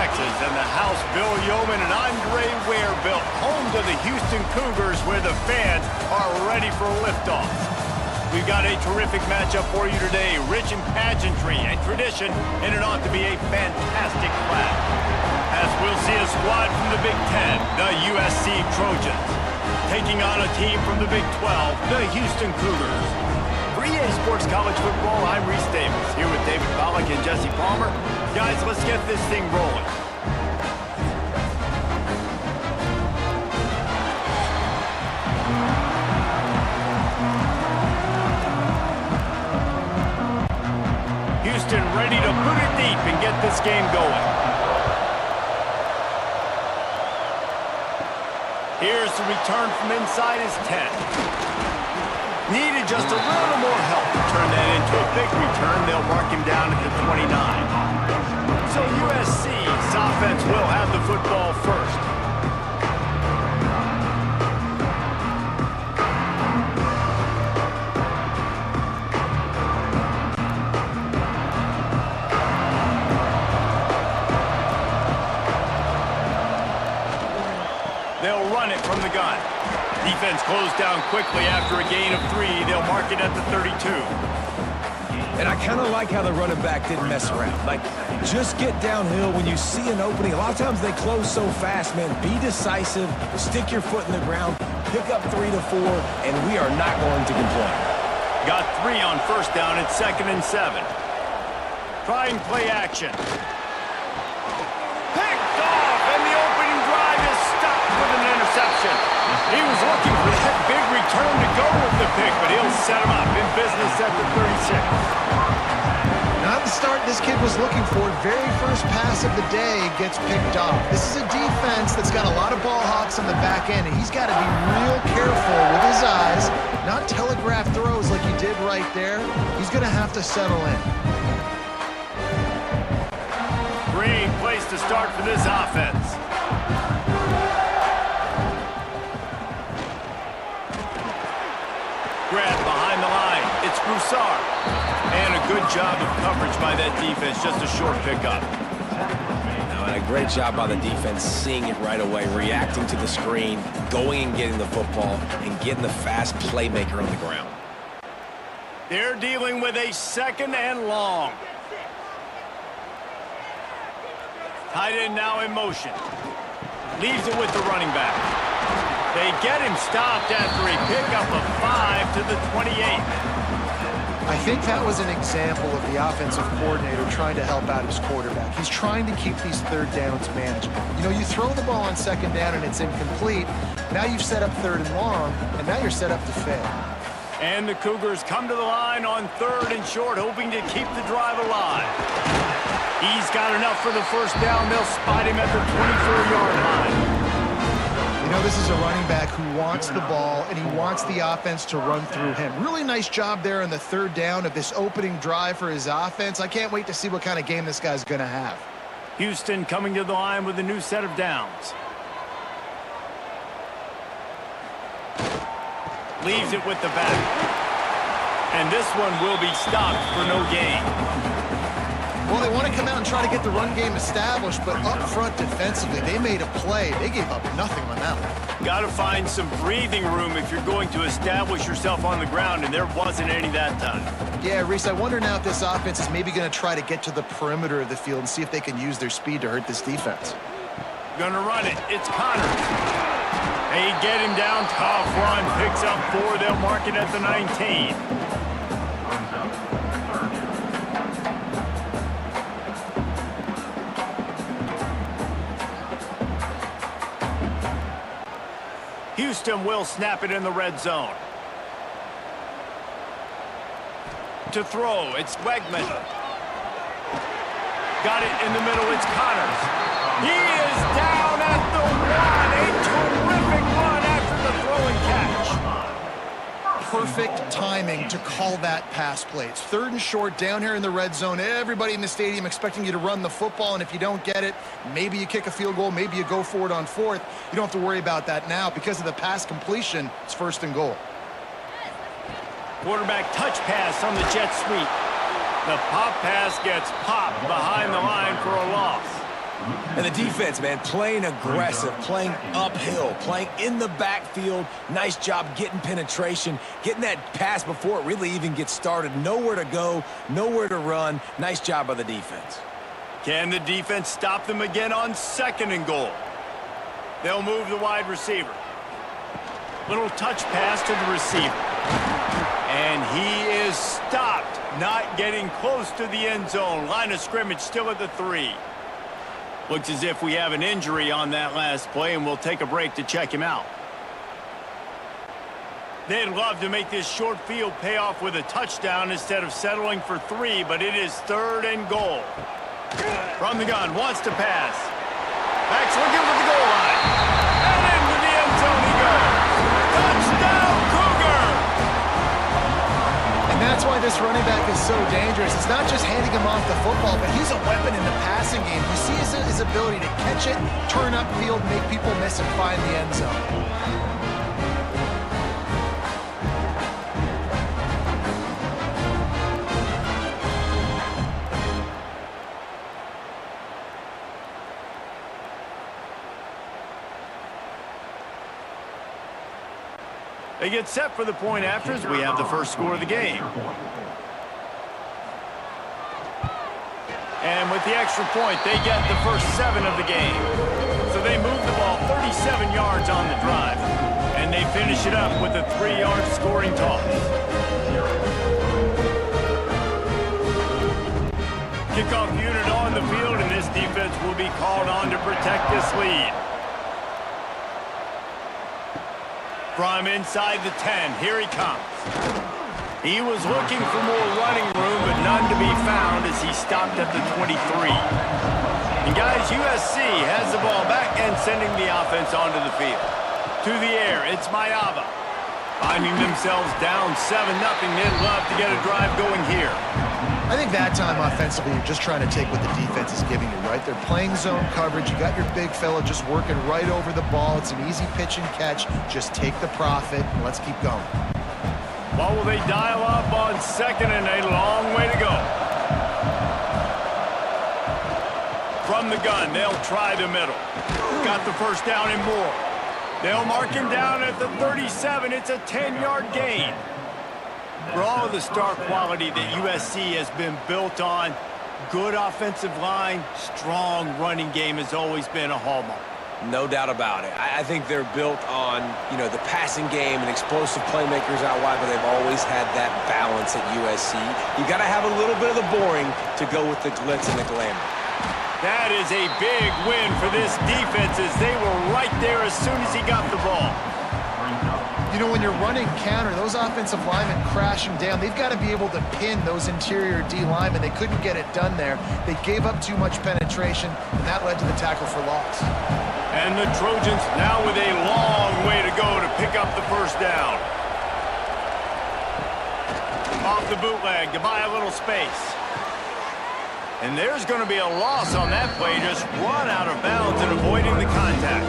Texas, and the house Bill Yeoman and Andre Ware built, home to the Houston Cougars, where the fans are ready for liftoff. We've got a terrific matchup for you today, rich in pageantry and tradition, and it ought to be a fantastic clash. As we'll see a squad from the Big Ten, the USC Trojans, taking on a team from the Big 12, the Houston Cougars. For EA Sports College Football, I'm Reese Davis, here with David Pollack and Jesse Palmer. Guys, let's get this thing rolling. Houston ready to boot it deep and get this game going. Here's the return from inside his 10. Needed just a little more help to turn that into a big return. They'll mark him down at the 29. So USC's offense will have the football first. They'll run it from the gun. Defense closed down quickly after a gain of 3. They'll mark it at the 32. And I kind of like how the running back didn't mess around. Like, just get downhill when you see an opening. A lot of times they close so fast, man. Be decisive, stick your foot in the ground, pick up 3 to 4, and we are not going to complain. Got 3 on first down at 2nd and 7. Try and play action. Picked off, and the opening drive is stopped with an interception. He was looking for that big return to go with the pick, but he'll set him up in business at the 36. Not the start this kid was looking for. Very first pass of the day gets picked off. This is a defense that's got a lot of ball hawks on the back end, and he's got to be real careful with his eyes, not telegraph throws like he did right there. He's going to have to settle in. Great place to start for this offense. Grab behind the line. It's Broussard. And a good job of coverage by that defense. Just a short pickup. And a great job by the defense seeing it right away, reacting to the screen, going and getting the football, and getting the fast playmaker on the ground. They're dealing with a 2nd and long. Tight end now in motion. Leaves it with the running back. They get him stopped after a pickup of 5 to the 28. I think that was an example of the offensive coordinator trying to help out his quarterback. He's trying to keep these third downs manageable. You know, you throw the ball on 2nd down and it's incomplete. Now you've set up 3rd and long, and now you're set up to fail. And the Cougars come to the line on 3rd and short, hoping to keep the drive alive. He's got enough for the first down. They'll spot him at the 24-yard line. You know, this is a running back who wants the ball, and he wants the offense to run through him. Really nice job there on the 3rd down of this opening drive for his offense. I can't wait to see what kind of game this guy's going to have. Houston coming to the line with a new set of downs. Leaves it with the back. And this one will be stopped for no gain. Well, they want to come out and try to get the run game established, but up front defensively, they made a play. They gave up nothing on that one. Got to find some breathing room if you're going to establish yourself on the ground, and there wasn't any that time. Yeah, Reese, I wonder now if this offense is maybe going to try to get to the perimeter of the field and see if they can use their speed to hurt this defense. Gonna run it. It's Connors. They get him down. Tough run. Picks up 4. They'll mark it at the 19. Houston will snap it in the red zone. To throw, it's Wegman. Got it in the middle, it's Connors. He is down at the 1. A terrific run after the throw and catch. Perfect timing to call that pass play. It's 3rd and short down here in the red zone. Everybody in the stadium expecting you to run the football, and if you don't get it, maybe you kick a field goal, maybe you go for it on 4th. You don't have to worry about that now. Because of the pass completion, it's 1st and goal. Quarterback touch pass on the jet sweep. The pop pass gets popped behind the line for a loss. And the defense, man, playing aggressive, playing uphill, playing in the backfield. Nice job getting penetration, getting that pass before it really even gets started. Nowhere to go, nowhere to run. Nice job by the defense. Can the defense stop them again on 2nd and goal? They'll move the wide receiver. Little touch pass to the receiver. And he is stopped, not getting close to the end zone. Line of scrimmage still at the 3. Looks as if we have an injury on that last play, and we'll take a break to check him out. They'd love to make this short field pay off with a touchdown instead of settling for 3, but it is 3rd and goal. From the gun, wants to pass. Backs looking for the goal line. And into the end zone he goes. Touchdown, Cougar! And that's why this running back is so dangerous. It's not just handing him off the football, but he's a weapon in the passing game. You see his ability to catch it, turn upfield, make people miss, and find the end zone. They get set for the point after as we have the first score of the game. And with the extra point, they get the first 7 of the game. So they move the ball 37 yards on the drive. And they finish it up with a 3-yard scoring toss. Kickoff unit on the field, and this defense will be called on to protect this lead. From inside the 10, here he comes. He was looking for more running room, but none to be found as he stopped at the 23. And guys, USC has the ball back and sending the offense onto the field. To the air, it's Mayava. Finding themselves down 7-0, they'd love to get a drive going here. I think that time offensively, you're just trying to take what the defense is giving you, right? They're playing zone coverage. You got your big fella just working right over the ball. It's an easy pitch and catch. Just take the profit, and let's keep going. Well, will they dial up on 2nd and a long way to go? From the gun, they'll try the middle. Got the first down and more. They'll mark him down at the 37. It's a 10-yard gain. For all of the star quality that USC has been built on, good offensive line, strong running game has always been a hallmark. No doubt about it. I think they're built on, the passing game and explosive playmakers out wide, but they've always had that balance at USC. You got to have a little bit of the boring to go with the glitz and the glamour. That is a big win for this defense as they were right there as soon as he got the ball. When you're running counter, those offensive linemen crashing down, they've got to be able to pin those interior D linemen. They couldn't get it done there. They gave up too much penetration, and that led to the tackle for loss. And the Trojans now with a long way to go to pick up the first down. Off the bootleg to buy a little space. And there's going to be a loss on that play, just run out of bounds and avoiding the contact.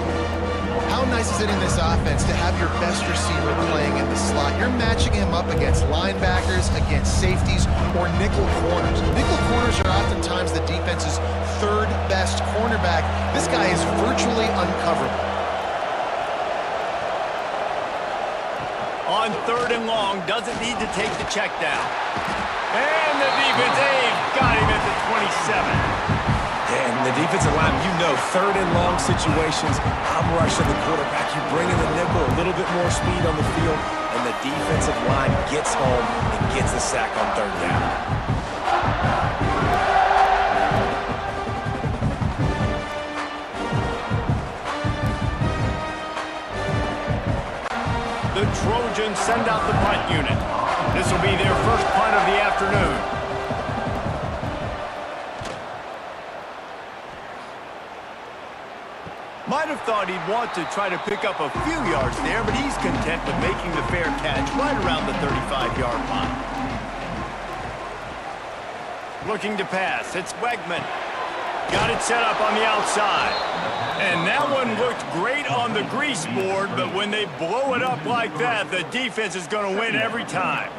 How nice is it in this offense to have your best receiver playing in the slot? You're matching him up against linebackers, against safeties, or nickel corners. Nickel corners are oftentimes the defense's 3rd best cornerback. This guy is virtually uncoverable. On 3rd and long, doesn't need to take the check down. And the defense, got him at the 27. And the defensive line, 3rd and long situations, I'm rushing the quarterback. You bring in the nickel, a little bit more speed on the field, and the defensive line gets home and gets the sack on 3rd down. The Trojans send out the punt unit. This will be their first punt of the afternoon. Might have thought he'd want to try to pick up a few yards there, but he's content with making the fair catch right around the 35-yard line. Looking to pass, it's Wegman. Got it set up on the outside. And that one looked great on the grease board, but when they blow it up like that, the defense is going to win every time.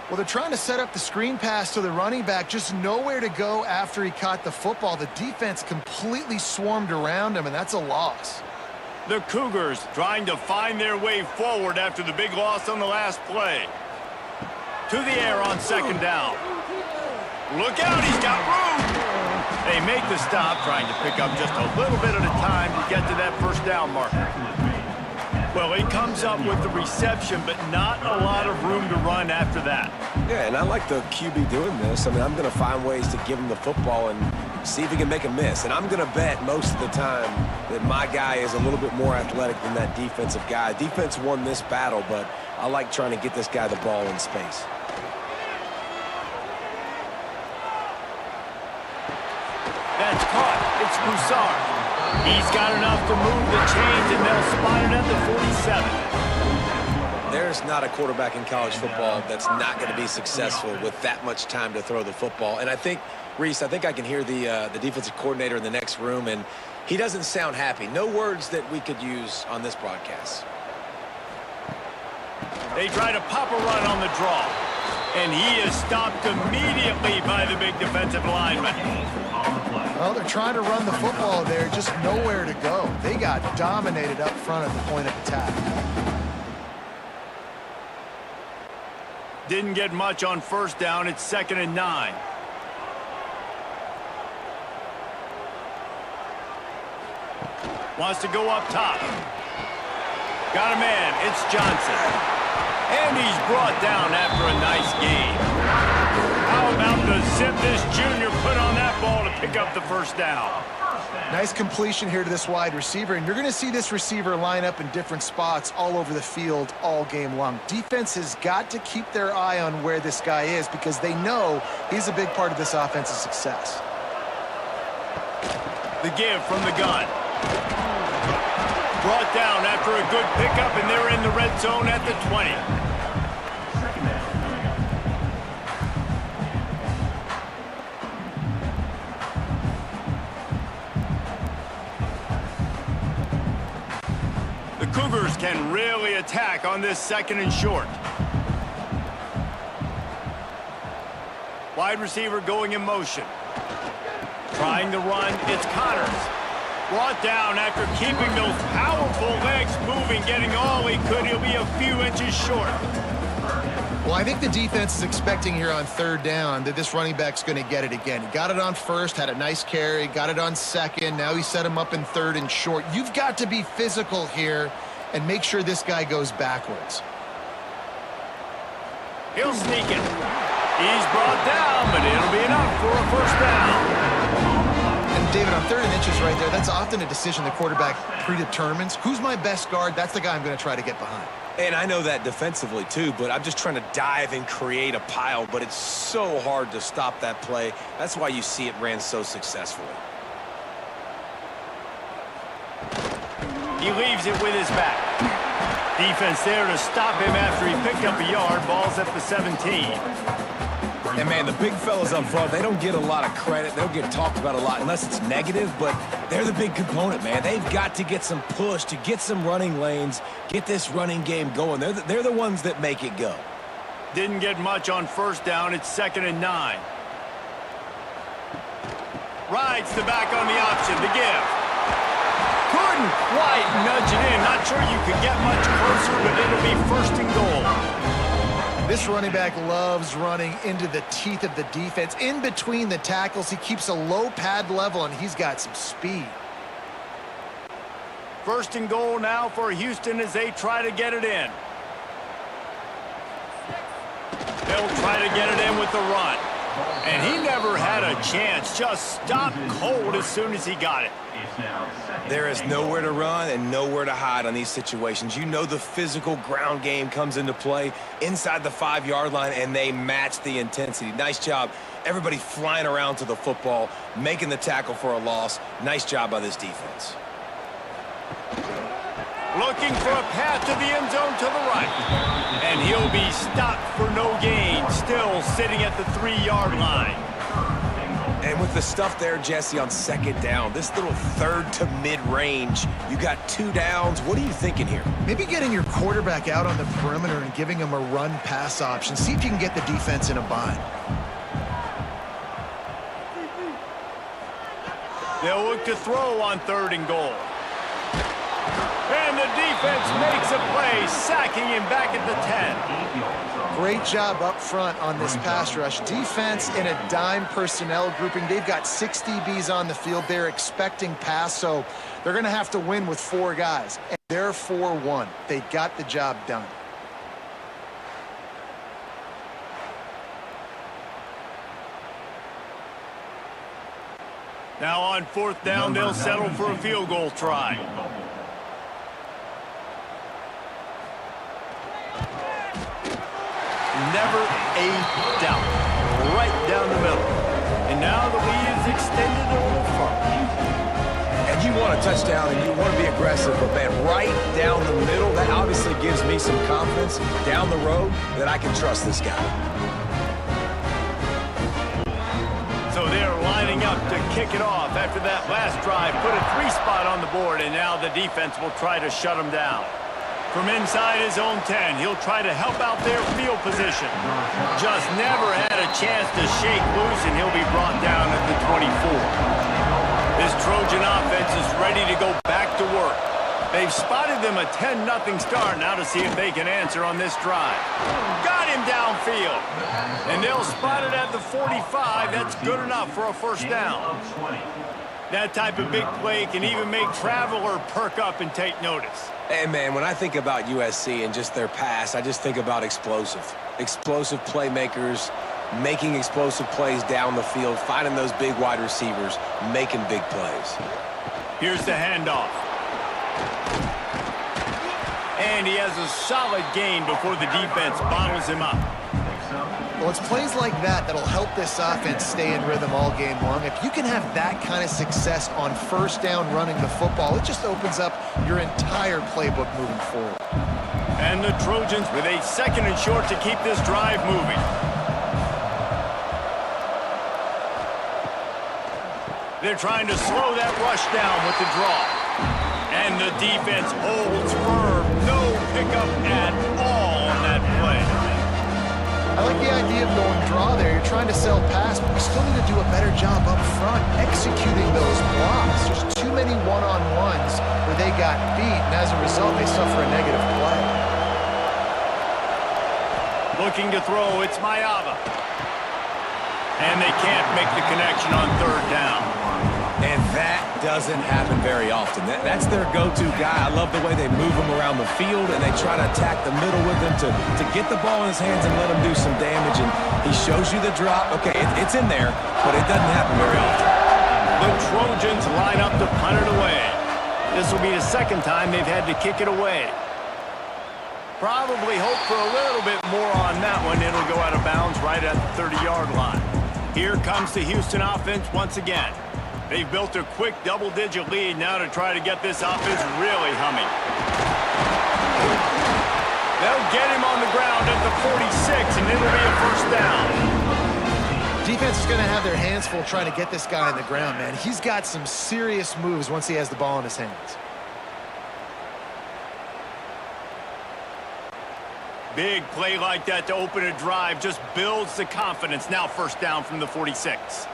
Well, they're trying to set up the screen pass to the running back, just nowhere to go after he caught the football. The defense completely swarmed around him, and that's a loss. The Cougars trying to find their way forward after the big loss on the last play. To the air on second down. Look out, he's got room. They make the stop, trying to pick up just a little bit at a time to get to that first down marker. Well, he comes up with the reception, but not a lot of room to run after that. Yeah, and I like the QB doing this. I mean, I'm going to find ways to give him the football and see if he can make a miss. And I'm going to bet most of the time that my guy is a little bit more athletic than that defensive guy. Defense won this battle, but I like trying to get this guy the ball in space. That's caught. It's Broussard. He's got enough to move the chains, and they'll spot it at the 47. There's not a quarterback in college football that's not going to be successful with that much time to throw the football. And I think, Reese, I can hear the defensive coordinator in the next room, and he doesn't sound happy. No words that we could use on this broadcast. They try to pop a run on the draw, and he is stopped immediately by the big defensive lineman. Well, they're trying to run the football there, just nowhere to go. They got dominated up front at the point of attack. Didn't get much on first down. It's 2nd and 9. Wants to go up top. Got a man. It's Johnson. And he's brought down after a nice game. How about the zip this junior put on that ball to pick up the first down? Nice completion here to this wide receiver, and you're going to see this receiver line up in different spots all over the field all game long. Defense has got to keep their eye on where this guy is because they know he's a big part of this offense's success. The give from the gun. Brought down after a good pickup, and they're in the red zone at the 20. The Cougars can really attack on this 2nd and short. Wide receiver going in motion. Trying to run, it's Connors. Brought down after keeping those powerful legs moving, getting all he could. He'll be a few inches short. Well, I think the defense is expecting here on 3rd down that this running back's going to get it again. He got it on 1st, had a nice carry, got it on 2nd. Now he set him up in 3rd and short. You've got to be physical here and make sure this guy goes backwards. He'll sneak it. He's brought down, but it'll be enough for a first down. And David, on 3rd and inches right there, that's often a decision the quarterback predetermines. Who's my best guard? That's the guy I'm going to try to get behind. And I know that defensively, too, but I'm just trying to dive and create a pile, but it's so hard to stop that play. That's why you see it ran so successfully. He leaves it with his back. Defense there to stop him after he picked up a yard. Ball's at the 17. And, man, the big fellas up front, they don't get a lot of credit. They don't get talked about a lot unless it's negative, but they're the big component, man. They've got to get some push to get some running lanes, get this running game going. They're the ones that make it go. Didn't get much on first down. It's 2nd and 9. Rides the back on the option. The give. Couldn't quite nudge it in. Not sure you could get much closer, but it'll be 1st and goal. This running back loves running into the teeth of the defense. In between the tackles, he keeps a low pad level, and he's got some speed. 1st and goal now for Houston as they try to get it in. They'll try to get it in with the run. And he never had a chance. Just stopped cold as soon as he got it. There is nowhere to run and nowhere to hide on these situations. You know the physical ground game comes into play inside the 5-yard line, and they match the intensity. Nice job. Everybody flying around to the football, making the tackle for a loss. Nice job by this defense. Looking for a path to the end zone to the right. And he'll be stopped for no gain, still sitting at the 3-yard line. And And with the stuff there, Jesse, on second down, this little third to mid-range, you got 2 downs. What are you thinking here? Maybe getting your quarterback out on the perimeter and giving him a run-pass option. See if you can get the defense in a bind. They'll look to throw on 3rd and goal. And the defense makes a play, sacking him back at the 10. Great job up front on this pass rush. Defense in a dime personnel grouping. They've got 6 DBs on the field. They're expecting pass, so they're going to have to win with 4 guys. And they're 4-1. They got the job done. Now on 4th down, they'll settle for a field goal try. Never a doubt. Right down the middle. And now the lead is extended a little further. And you want a touchdown and you want to be aggressive, but man, right down the middle, that obviously gives me some confidence down the road that I can trust this guy. So they're lining up to kick it off after that last drive. Put a 3 spot on the board, and now the defense will try to shut them down. From inside his own 10, he'll try to help out their field position. Just never had a chance to shake loose, and he'll be brought down at the 24. This Trojan offense is ready to go back to work. They've spotted them a 10-0 start. Now to see if they can answer on this drive. Got him downfield. And they'll spot it at the 45. That's good enough for a 1st down. That type of big play can even make Traveler perk up and take notice. And man, when I think about USC and just their pass, I just think about explosive. Explosive playmakers, making explosive plays down the field, finding those big wide receivers, making big plays. Here's the handoff. And he has a solid gain before the defense bottles him up. Well, it's plays like that that'll help this offense stay in rhythm all game long. If you can have that kind of success on 1st down running the football, it just opens up your entire playbook moving forward. And the Trojans with a 2nd and short to keep this drive moving. They're trying to slow that rush down with the draw. And the defense holds firm. No pickup at all on that play. I like the idea of going draw there. You're trying to sell pass, but you still need to do a better job up front executing those blocks. There's too many one-on-ones where they got beat, and as a result, they suffer a negative play. Looking to throw, it's Mayava. And they can't make the connection on 3rd down. And that doesn't happen very often. That's their go-to guy. I love the way they move him around the field, and they try to attack the middle with him to get the ball in his hands and let him do some damage. And he shows you the drop. Okay, it's in there, but it doesn't happen very often. The Trojans line up to punt it away. This will be the 2nd time they've had to kick it away. Probably hope for a little bit more on that one. It'll go out of bounds right at the 30-yard line. Here comes the Houston offense once again. They've built a quick double-digit lead now to try to get this offense really humming. They'll get him on the ground at the 46, and it'll be a 1st down. Defense is going to have their hands full trying to get this guy on the ground, man. He's got some serious moves once he has the ball in his hands. Big play like that to open a drive just builds the confidence. Now 1st down from the 46.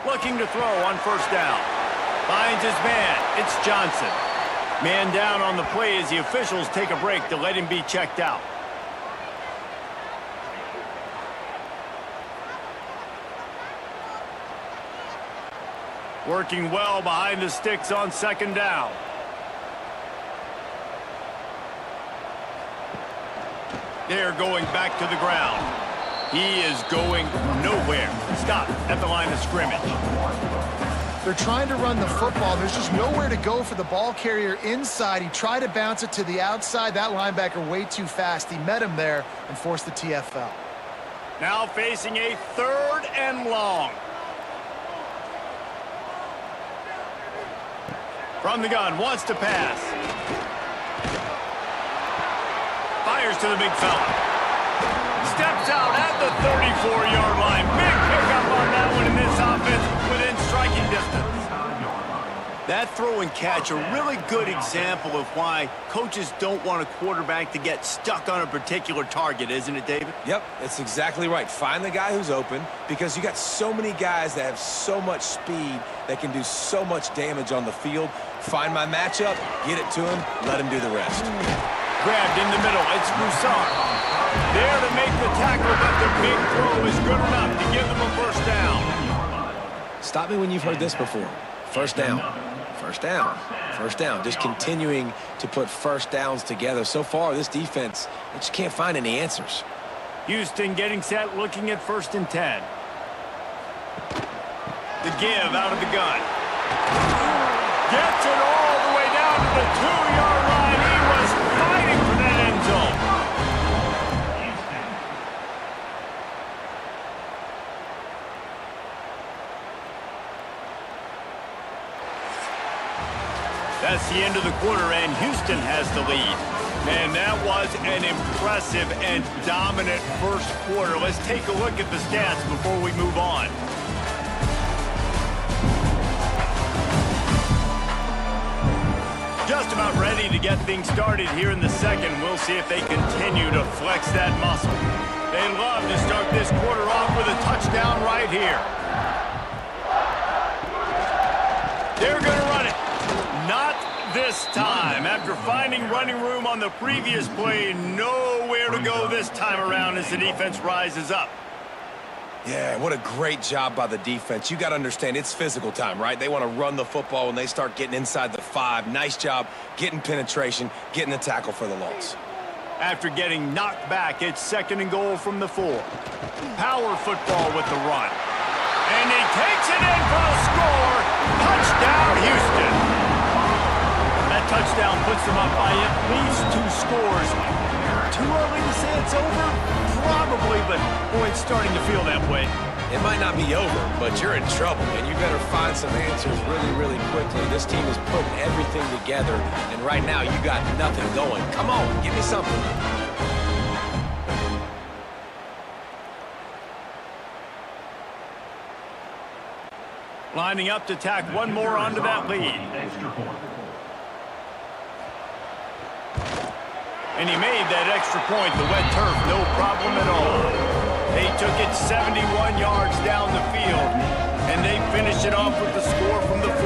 Looking to throw on 1st down. Finds his man. It's Johnson. Man down on the play as the officials take a break to let him be checked out. Working well behind the sticks on 2nd down. They're going back to the ground. He is going nowhere. Stop at the line of scrimmage. They're trying to run the football. There's just nowhere to go for the ball carrier inside. He tried to bounce it to the outside. That linebacker way too fast. He met him there and forced the TFL. Now facing a 3rd and long. From the gun, wants to pass. Fires to the big fella. steps out at the 34-yard line. Big pickup on that one in this offense within striking distance. That throw and catch, a really good example of why coaches don't want a quarterback to get stuck on a particular target, isn't it, David? Yep, that's exactly right. Find the guy who's open, because you got so many guys that have so much speed that can do so much damage on the field. Find my matchup, get it to him, let him do the rest. Grabbed in the middle, it's Broussard. There to make the tackle, but the big throw is good enough to give them a first down. Stop me when you've heard this before. First down. First down. First down. Just continuing to put first downs together. So far, this defense, they just can't find any answers. Houston getting set, looking at 1st and 10. The give out of the gun. Gets it all the way down to the 2-yard line. He was fighting for that end zone. That's the end of the quarter, and Houston has the lead. Man, that was an impressive and dominant first quarter. Let's take a look at the stats before we move on. Just about ready to get things started here in the second. We'll see if they continue to flex that muscle. They love to start this quarter off with a touchdown right here. They're going to run it. Not this time. After finding running room on the previous play, nowhere to go this time around as the defense rises up. Yeah, what a great job by the defense. You got to understand, it's physical time, right? They want to run the football when they start getting inside the 5. Nice job getting penetration, getting the tackle for the loss. After getting knocked back, it's 2nd and goal from the 4. Power football with the run. And he takes it in for the score. Touchdown, Houston. That touchdown puts them up by at least 2 scores. Too early to say it's over? Probably, but boy, it's starting to feel that way. It might not be over, but you're in trouble, and you better find some answers really, really quickly. This team is putting everything together, and right now you got nothing going. Come on, give me something. Lining up to tack one more onto that lead. And he made that extra point, the wet turf, no problem at all. They took it 71 yards down the field, and they finished it off with the score from the 4.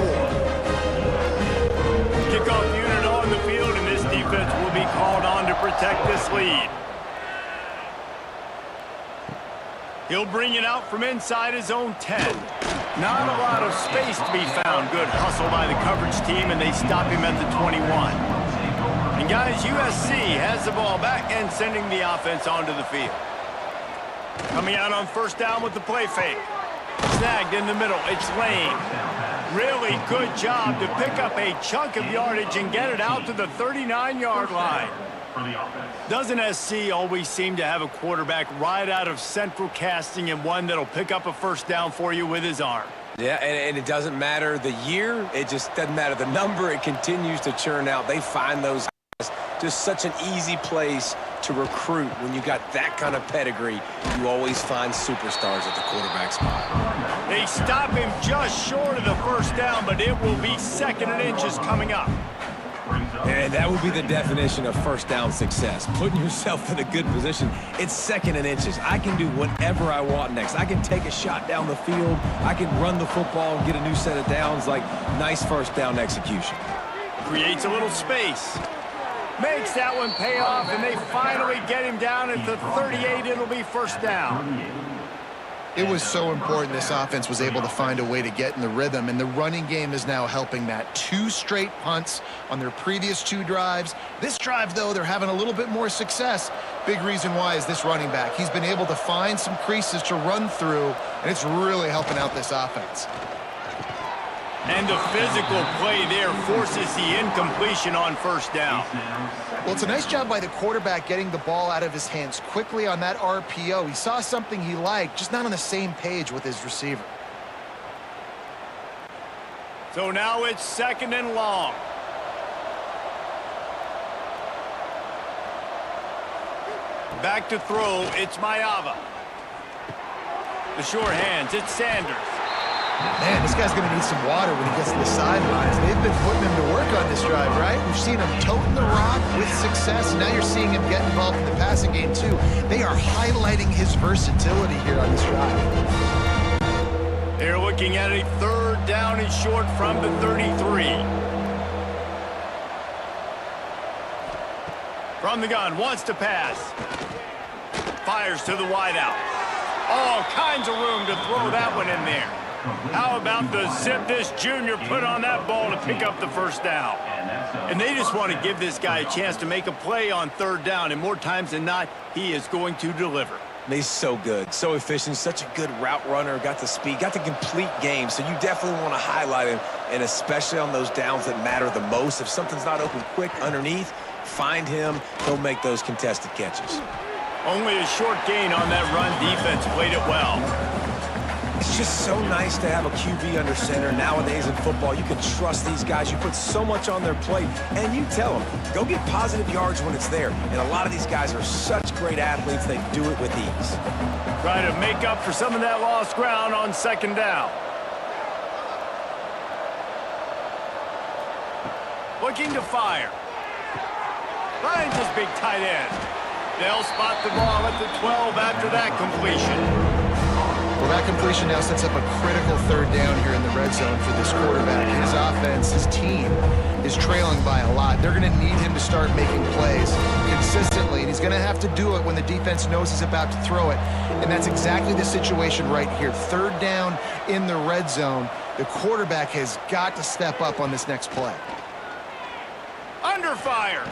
Kickoff unit on the field, and this defense will be called on to protect this lead. He'll bring it out from inside his own 10. Not a lot of space to be found. Good hustle by the coverage team, and they stop him at the 21. And guys, USC has the ball back and sending the offense onto the field. Coming out on 1st down with the play fake. Snagged in the middle. It's Lane. Really good job to pick up a chunk of yardage and get it out to the 39-yard line. Doesn't SC always seem to have a quarterback right out of central casting and one that'll pick up a 1st down for you with his arm? Yeah, and it doesn't matter the year. It just doesn't matter the number. It continues to churn out. They find those guys. Just such an easy place to recruit. When you got that kind of pedigree, you always find superstars at the quarterback spot. They stop him just short of the 1st down, but it will be 2nd and inches coming up. And that would be the definition of 1st down success. Putting yourself in a good position. It's 2nd and inches. I can do whatever I want next. I can take a shot down the field. I can run the football and get a new set of downs. Like, nice 1st down execution. Creates a little space. Makes that one pay off, and they finally get him down at the 38. It'll be 1st down. It was so important this offense was able to find a way to get in the rhythm, and the running game is now helping that. 2 straight punts on their previous 2 drives. This drive, though, they're having a little bit more success. Big reason why is this running back. He's been able to find some creases to run through, and it's really helping out this offense. And the physical play there forces the incompletion on 1st down. Well, it's a nice job by the quarterback getting the ball out of his hands quickly on that RPO. He saw something he liked, just not on the same page with his receiver. So now it's 2nd and long. Back to throw, it's Maeva. The short hands, it's Sanders. Man, this guy's going to need some water when he gets to the sidelines. They've been putting him to work on this drive, right? We've seen him toting the rock with success. Now you're seeing him get involved in the passing game, too. They are highlighting his versatility here on this drive. They're looking at a third down and short from the 33. From the gun, wants to pass. Fires to the wideout. All kinds of room to throw that one in there. How about the zip this junior put on that ball to pick up the first down? And they just want to give this guy a chance to make a play on third down, and more times than not, he is going to deliver. He's so good, so efficient, such a good route runner, got the speed, got the complete game, so you definitely want to highlight him, and especially on those downs that matter the most. If something's not open quick underneath, find him, he'll make those contested catches. Only a short gain on that run. Defense played it well. It's just so nice to have a QB under center. Nowadays in football, you can trust these guys. You put so much on their plate, and you tell them, go get positive yards when it's there. And a lot of these guys are such great athletes, they do it with ease. Try to make up for some of that lost ground on second down. Looking to fire. Finds his big tight end. They'll spot the ball at the 12 after that completion. Well, that completion now sets up a critical third down here in the red zone for this quarterback. His offense, his team, is trailing by a lot. They're going to need him to start making plays consistently, and he's going to have to do it when the defense knows he's about to throw it. And that's exactly the situation right here. Third down in the red zone. The quarterback has got to step up on this next play. Under fire.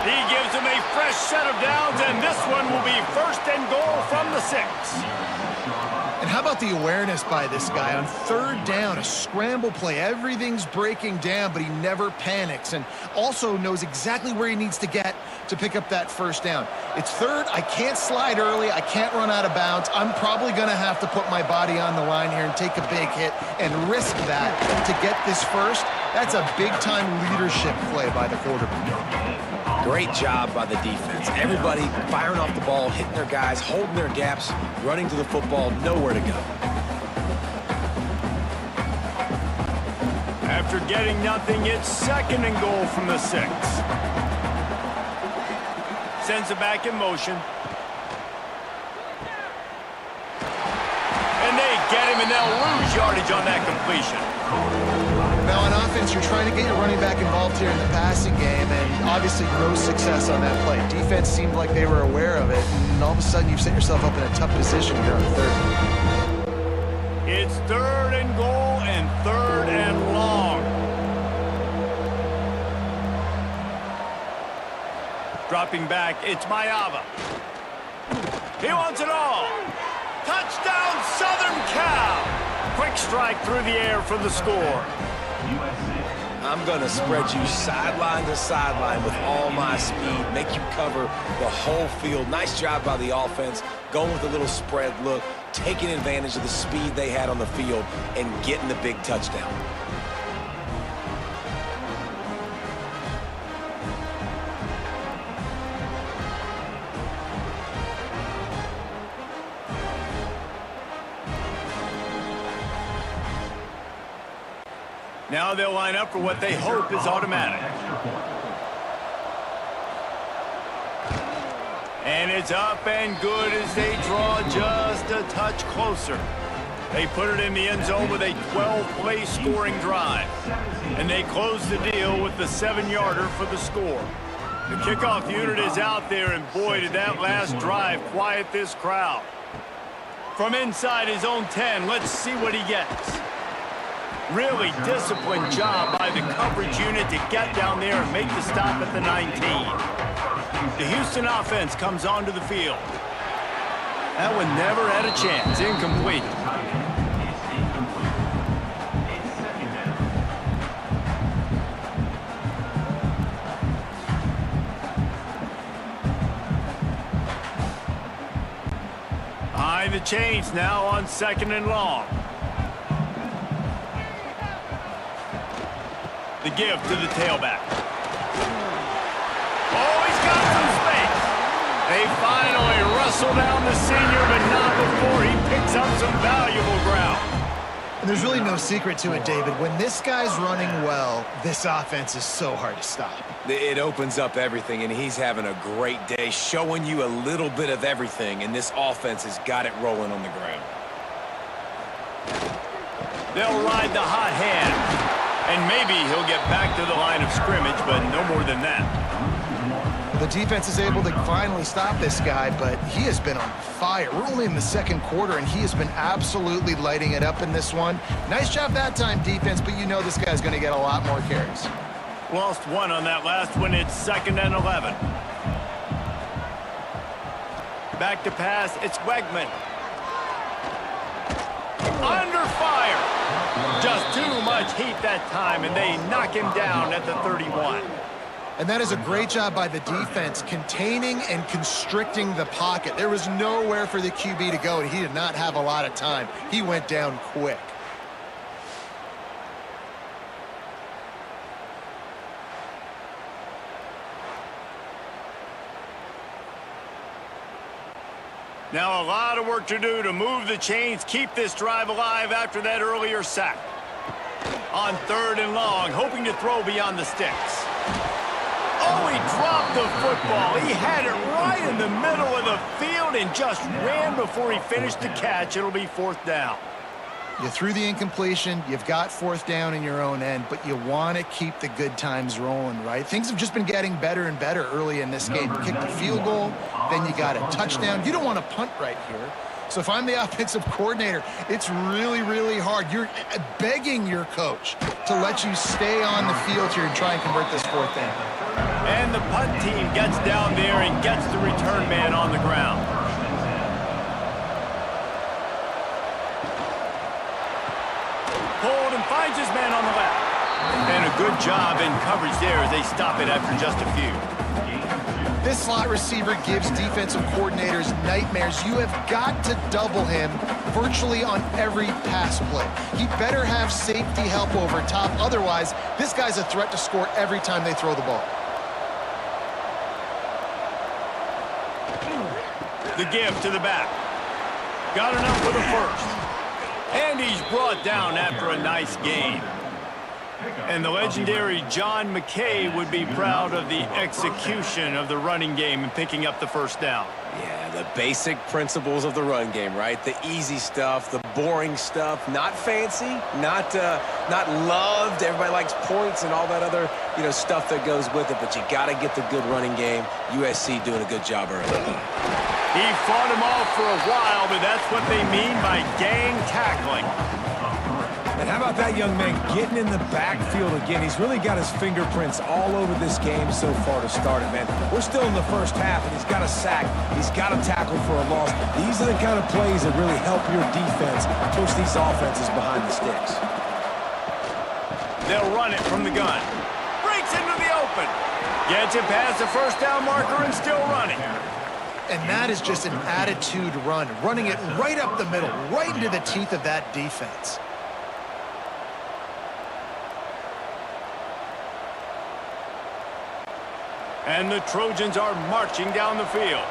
He gives him a fresh set of downs, and this one will be first and goal from the 6. And how about the awareness by this guy on third down, a scramble play. Everything's breaking down, but he never panics and also knows exactly where he needs to get to pick up that first down. It's third. I can't slide early. I can't run out of bounds. I'm probably going to have to put my body on the line here and take a big hit and risk that to get this first. That's a big-time leadership play by the quarterback. Great job by the defense. Everybody firing off the ball, hitting their guys, holding their gaps, running to the football, nowhere to go. After getting nothing, it's second and goal from the 6. Sends it back in motion. And they get him, and they'll lose yardage on that completion. Now, on offense, you're trying to get your running back involved here in the passing game, and obviously no success on that play. Defense seemed like they were aware of it, and all of a sudden you've set yourself up in a tough position here on third. It's third and goal and third and long. Dropping back, it's Maeva. He wants it all. Touchdown, Southern Cal! Quick strike through the air for the score. I'm going to spread you sideline to sideline with all my speed, make you cover the whole field. Nice job by the offense, going with a little spread look, taking advantage of the speed they had on the field, and getting the big touchdown. Now they'll line up for what they hope is automatic. And it's up and good as they draw just a touch closer. They put it in the end zone with a 12-play scoring drive. And they close the deal with the 7-yarder for the score. The kickoff unit is out there, and boy, did that last drive quiet this crowd. From inside his own 10, let's see what he gets. Really disciplined job by the coverage unit to get down there and make the stop at the 19. The Houston offense comes onto the field. That one never had a chance. Incomplete. Behind the chains now on second and long. The give to the tailback. Oh, he's got some space. They finally wrestle down the senior, but not before he picks up some valuable ground. And there's really no secret to it, David. When this guy's running well, this offense is so hard to stop. It opens up everything, and he's having a great day, showing you a little bit of everything, and this offense has got it rolling on the ground. They'll ride the hot hand, and maybe he'll get back to the line of scrimmage, but no more than that. The defense is able to finally stop this guy, but he has been on fire. We're only in the second quarter, and he has been absolutely lighting it up in this one. Nice job that time, defense, but you know this guy's going to get a lot more carries. Lost one on that last one. It's 2nd and 11. Back to pass. It's Wegman. Under fire. Just too much heat that time, and they knock him down at the 31. And that is a great job by the defense, containing and constricting the pocket. There was nowhere for the QB to go, and he did not have a lot of time. He went down quick. Now a lot of work to do to move the chains, keep this drive alive after that earlier sack. On 3rd and long, hoping to throw beyond the sticks. Oh, he dropped the football. He had it right in the middle of the field and just ran before he finished the catch. It'll be 4th down. You threw the incompletion, you've got 4th down in your own end, but you want to keep the good times rolling, right? Things have just been getting better and better early in this game. You kicked the field goal, then you got a touchdown. You don't want to punt right here. So if I'm the offensive coordinator, it's really, really hard. You're begging your coach to let you stay on the field here and try and convert this 4th down. And the punt team gets down there and gets the return man on the ground. Hold and finds his man on the left. And a good job in coverage there as they stop it after just a few. This slot receiver gives defensive coordinators nightmares. You have got to double him virtually on every pass play. He better have safety help over top. Otherwise, this guy's a threat to score every time they throw the ball. The give to the back. Got enough for the first. And he's brought down after a nice gain. And the legendary John McKay would be proud of the execution of the running game and picking up the 1st down. Yeah, the basic principles of the run game, right? The easy stuff, the boring stuff, not fancy, not loved. Everybody likes points and all that other, stuff that goes with it, but you got to get the good running game. USC doing a good job early. He fought him off for a while, but that's what they mean by gang tackling. And how about that young man getting in the backfield again? He's really got his fingerprints all over this game so far to start it, man. We're still in the first half, and he's got a sack. He's got a tackle for a loss. These are the kind of plays that really help your defense push these offenses behind the sticks. They'll run it from the gun. Breaks into the open. Gets it past the 1st down marker and still running. And that is just an attitude run, running it right up the middle, right into the teeth of that defense. And the Trojans are marching down the field.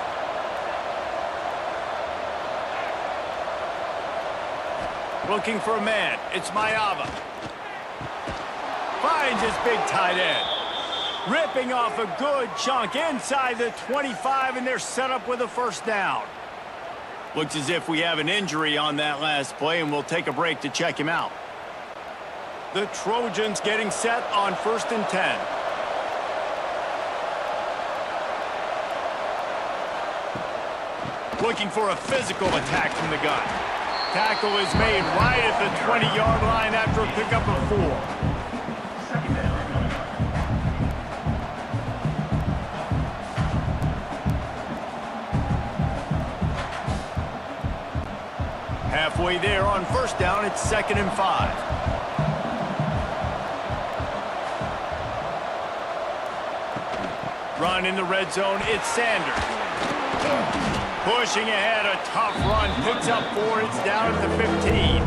Looking for a man. It's Mayava. Finds his big tight end. Ripping off a good chunk inside the 25, and they're set up with a 1st down. Looks as if we have an injury on that last play, and we'll take a break to check him out. The Trojans getting set on 1st and 10. Looking for a physical attack from the gun. Tackle is made right at the 20-yard line after a pickup of 4. Halfway there on 1st down, it's 2nd and 5. Run in the red zone, it's Sanders. Pushing ahead, a tough run, picks up 4, it's down at the 15.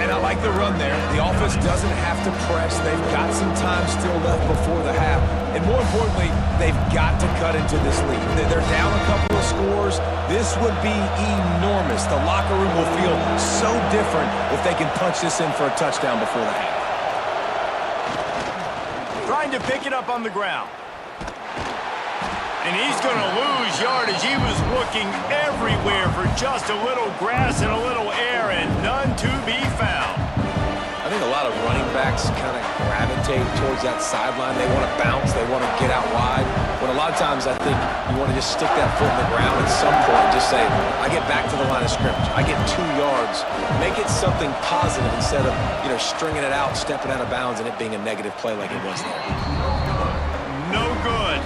And I like the run there. The offense doesn't have to press. They've got some time still left before the half. And more importantly, they've got to cut into this lead. They're down a couple of scores. This would be enormous. The locker room will feel so different if they can punch this in for a touchdown before the half. Trying to pick it up on the ground. And he's going to lose yardage. He was looking everywhere for just a little grass and a little air, and none to be found. I think a lot of running backs kind of gravitate towards that sideline. They want to bounce. They want to get out wide. When a lot of times I think you want to just stick that foot in the ground at some point and just say, I get back to the line of scrimmage. I get 2 yards. Make it something positive instead of, stringing it out, stepping out of bounds, and it being a negative play like it was there. No good.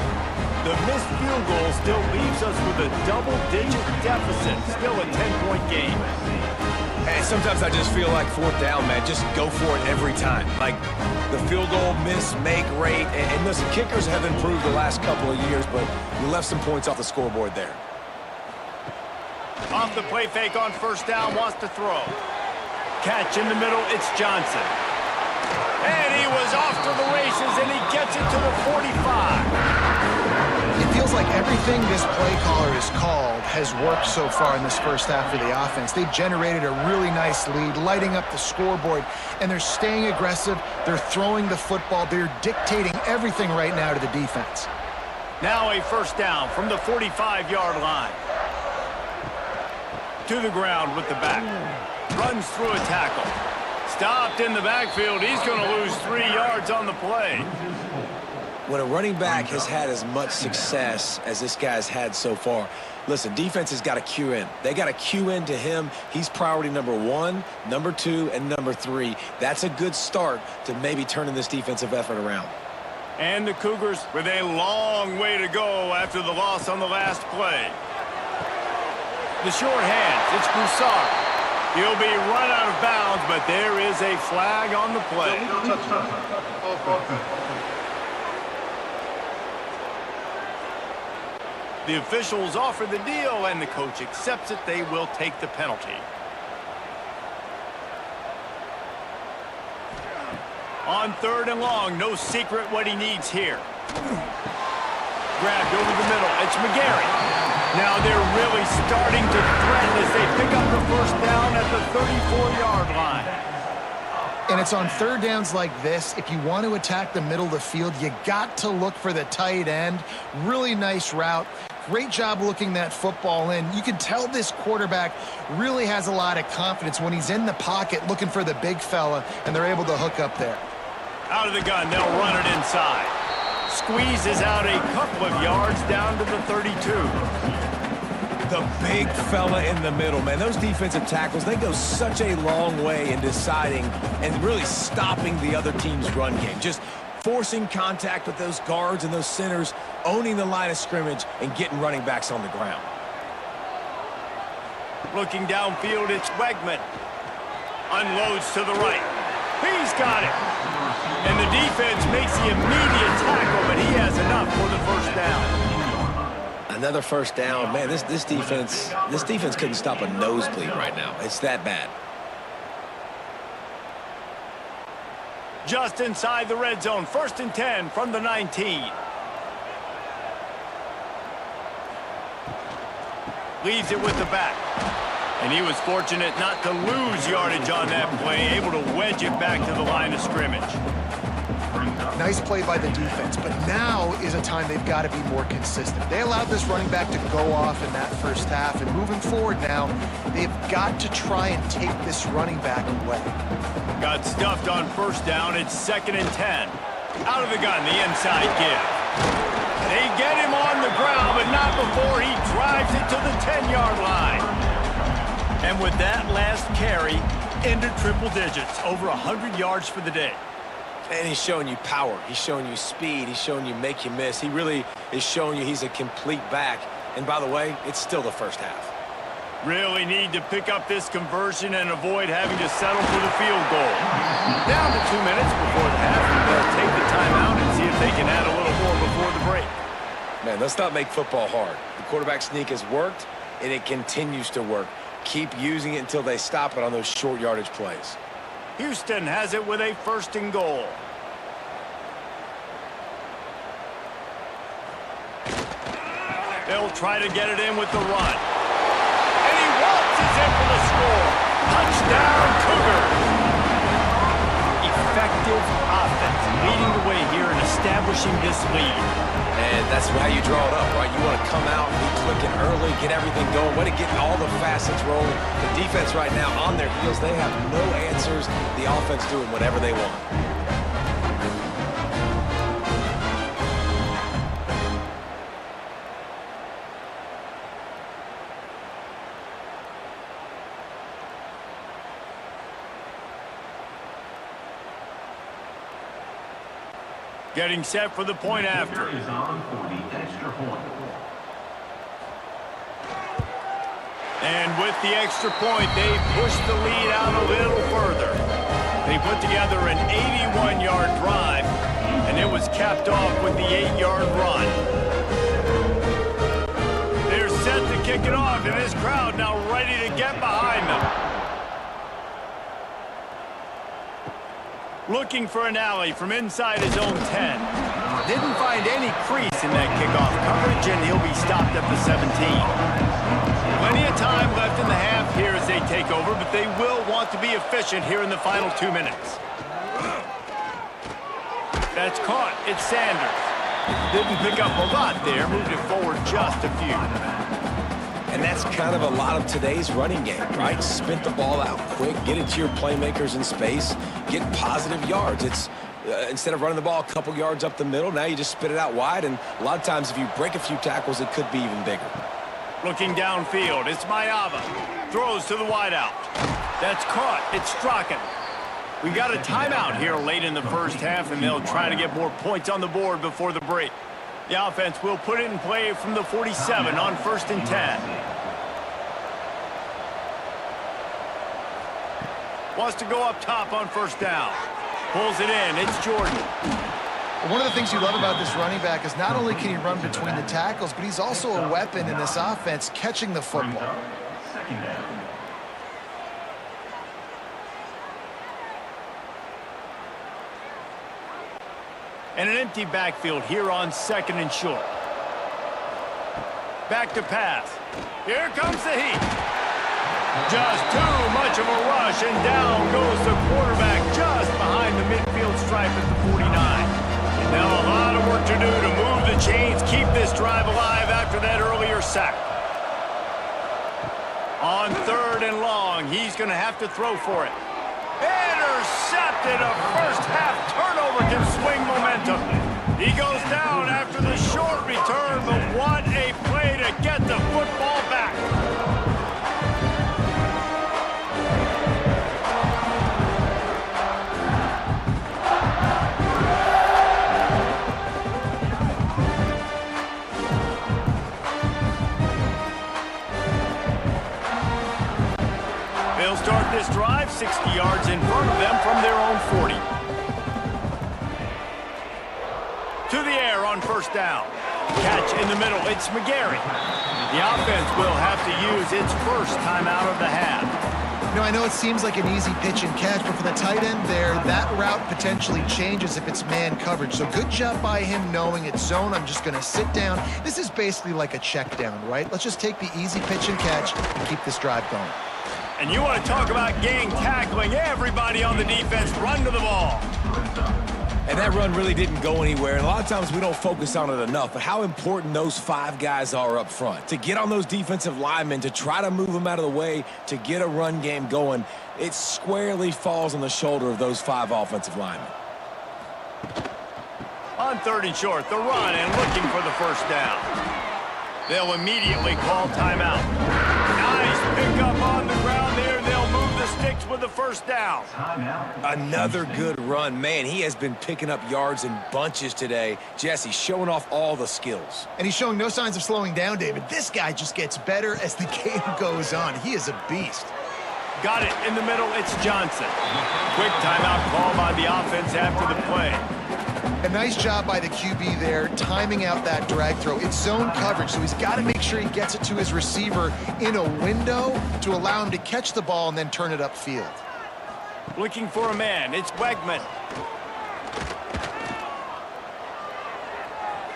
The missed field goal still leaves us with a double-digit deficit. Still a 10-point game. And sometimes I just feel like 4th down, man. Just go for it every time. Like the field goal miss-make rate. And listen, kickers have improved the last couple of years, but we left some points off the scoreboard there. Off the play fake on 1st down, wants to throw. Catch in the middle, it's Johnson. And he was off to the races, and he gets it to the 45. It feels like everything this play caller has called has worked so far in this first half for the offense. They've generated a really nice lead, lighting up the scoreboard, and they're staying aggressive. They're throwing the football. They're dictating everything right now to the defense. Now a 1st down from the 45-yard line. To the ground with the back. Runs through a tackle. Stopped in the backfield. He's going to lose 3 yards on the play. When a running back has had as much success as this guy's had so far, listen, defense has got to cue in. They got to cue in to him. He's priority number 1, number 2, and number 3. That's a good start to maybe turning this defensive effort around. And the Cougars with a long way to go after the loss on the last play. The short hands, it's Broussard. He'll be run out of bounds, but there is a flag on the play. The officials offer the deal, and the coach accepts it. They will take the penalty. On 3rd and long, no secret what he needs here. Grabbed over the middle. It's McGarry. Now they're really starting to threaten as they pick up the 1st down at the 34-yard line. And it's on 3rd downs like this. If you want to attack the middle of the field, you got to look for the tight end. Really nice route. Great job looking that football in. You can tell this quarterback really has a lot of confidence when he's in the pocket looking for the big fella, and they're able to hook up there. Out of the gun, they'll run it inside. Squeezes out a couple of yards down to the 32. The big fella in the middle, man. Those defensive tackles, they go such a long way in deciding and really stopping the other team's run game. Just forcing contact with those guards and those centers, owning the line of scrimmage, and getting running backs on the ground. Looking downfield, it's Wegman. Unloads to the right. He's got it. And the defense makes the immediate tackle, but he has enough for the 1st down. Another 1st down. Man, this defense couldn't stop a nosebleed right now. It's that bad. Just inside the red zone. 1st and 10 from the 19. Leaves it with the back. And he was fortunate not to lose yardage on that play, able to wedge it back to the line of scrimmage. Nice play by the defense, but now is a time they've got to be more consistent. They allowed this running back to go off in that 1st half, and moving forward now, they've got to try and take this running back away. Got stuffed on 1st down. It's 2nd and 10. Out of the gun, the inside give. They get him on the ground, but not before he drives it to the 10-yard line. And with that last carry, into triple digits, over 100 yards for the day. And he's showing you power. He's showing you speed. He's showing you make you miss. He really is showing you he's a complete back. And by the way, it's still the 1st half. Really need to pick up this conversion and avoid having to settle for the field goal. Down to 2 minutes before the half. They'll take the timeout and see if they can add a little more before the break. Man, let's not make football hard. The quarterback sneak has worked, and it continues to work. Keep using it until they stop it on those short yardage plays. Houston has it with a 1st and goal. They'll try to get it in with the run. And he waltzes in for the score. Touchdown, Cougars. Effective offense, leading the way here and establishing this lead. And that's how you draw it up, right? You want to come out, be clicking early, get everything going, way to get all the facets rolling. The defense right now on their heels, they have no answers. The offense doing whatever they want. Getting set for the point after. Is on for the extra point. And with the extra point, they push the lead out a little further. They put together an 81-yard drive, and it was capped off with the 8-yard run. They're set to kick it off, and this crowd now ready to get behind them. Looking for an alley from inside his own 10. Didn't find any crease in that kickoff coverage, and he'll be stopped at the 17. Plenty of time left in the half here as they take over, but they will want to be efficient here in the final 2 minutes. That's caught. It's Sanders. Didn't pick up a lot there. Moved it forward just a few. And that's kind of a lot of today's running game, right? Spit the ball out quick, get it to your playmakers in space, get positive yards. It's instead of running the ball a couple yards up the middle, now you just spit it out wide, and a lot of times if you break a few tackles, it could be even bigger. Looking downfield, it's Mayava. Throws to the wideout. That's caught. It's Strachan. We got a timeout here late in the first half, and they'll try to get more points on the board before the break. The offense will put it in play from the 47 on 1st and 10. Wants to go up top on 1st down. Pulls it in. It's Jordan. One of the things you love about this running back is not only can he run between the tackles, but he's also a weapon in this offense catching the football. 2nd down. And an empty backfield here on 2nd and short. Back to pass. Here comes the heat. Just too much of a rush, and down goes the quarterback just behind the midfield stripe at the 49. Now a lot of work to do to move the chains, keep this drive alive after that earlier sack. On 3rd and long, he's going to have to throw for it. Intercepted. A first half turnover can swing momentum. He goes down after the short return, but what a play to get the football back. They'll start this drive 60 yards in front of them from their own 40. To the air on 1st down. Catch in the middle. It's McGarry. The offense will have to use its first timeout of the half. You know, I know it seems like an easy pitch and catch, but for the tight end there, that route potentially changes if it's man coverage. So good job by him knowing it's zone. I'm just going to sit down. This is basically like a check down, right? Let's just take the easy pitch and catch and keep this drive going. And you want to talk about gang tackling. Everybody on the defense run to the ball. And that run really didn't go anywhere. And a lot of times we don't focus on it enough, but how important those 5 guys are up front. To get on those defensive linemen, to try to move them out of the way, to get a run game going, it squarely falls on the shoulder of those 5 offensive linemen. On 3rd and short, the run and looking for the 1st down. They'll immediately call timeout. Nice pickup on the ground there. They'll move the sticks with the 1st down. Another good run. Man, he has been picking up yards in bunches today. Jesse showing off all the skills. And he's showing no signs of slowing down, David. This guy just gets better as the game goes on. He is a beast. Got it in the middle. It's Johnson. Quick timeout call by the offense after the play. A nice job by the QB there, timing out that drag throw. It's zone coverage, so he's got to make sure he gets it to his receiver in a window to allow him to catch the ball and then turn it upfield. Looking for a man. It's Wegman.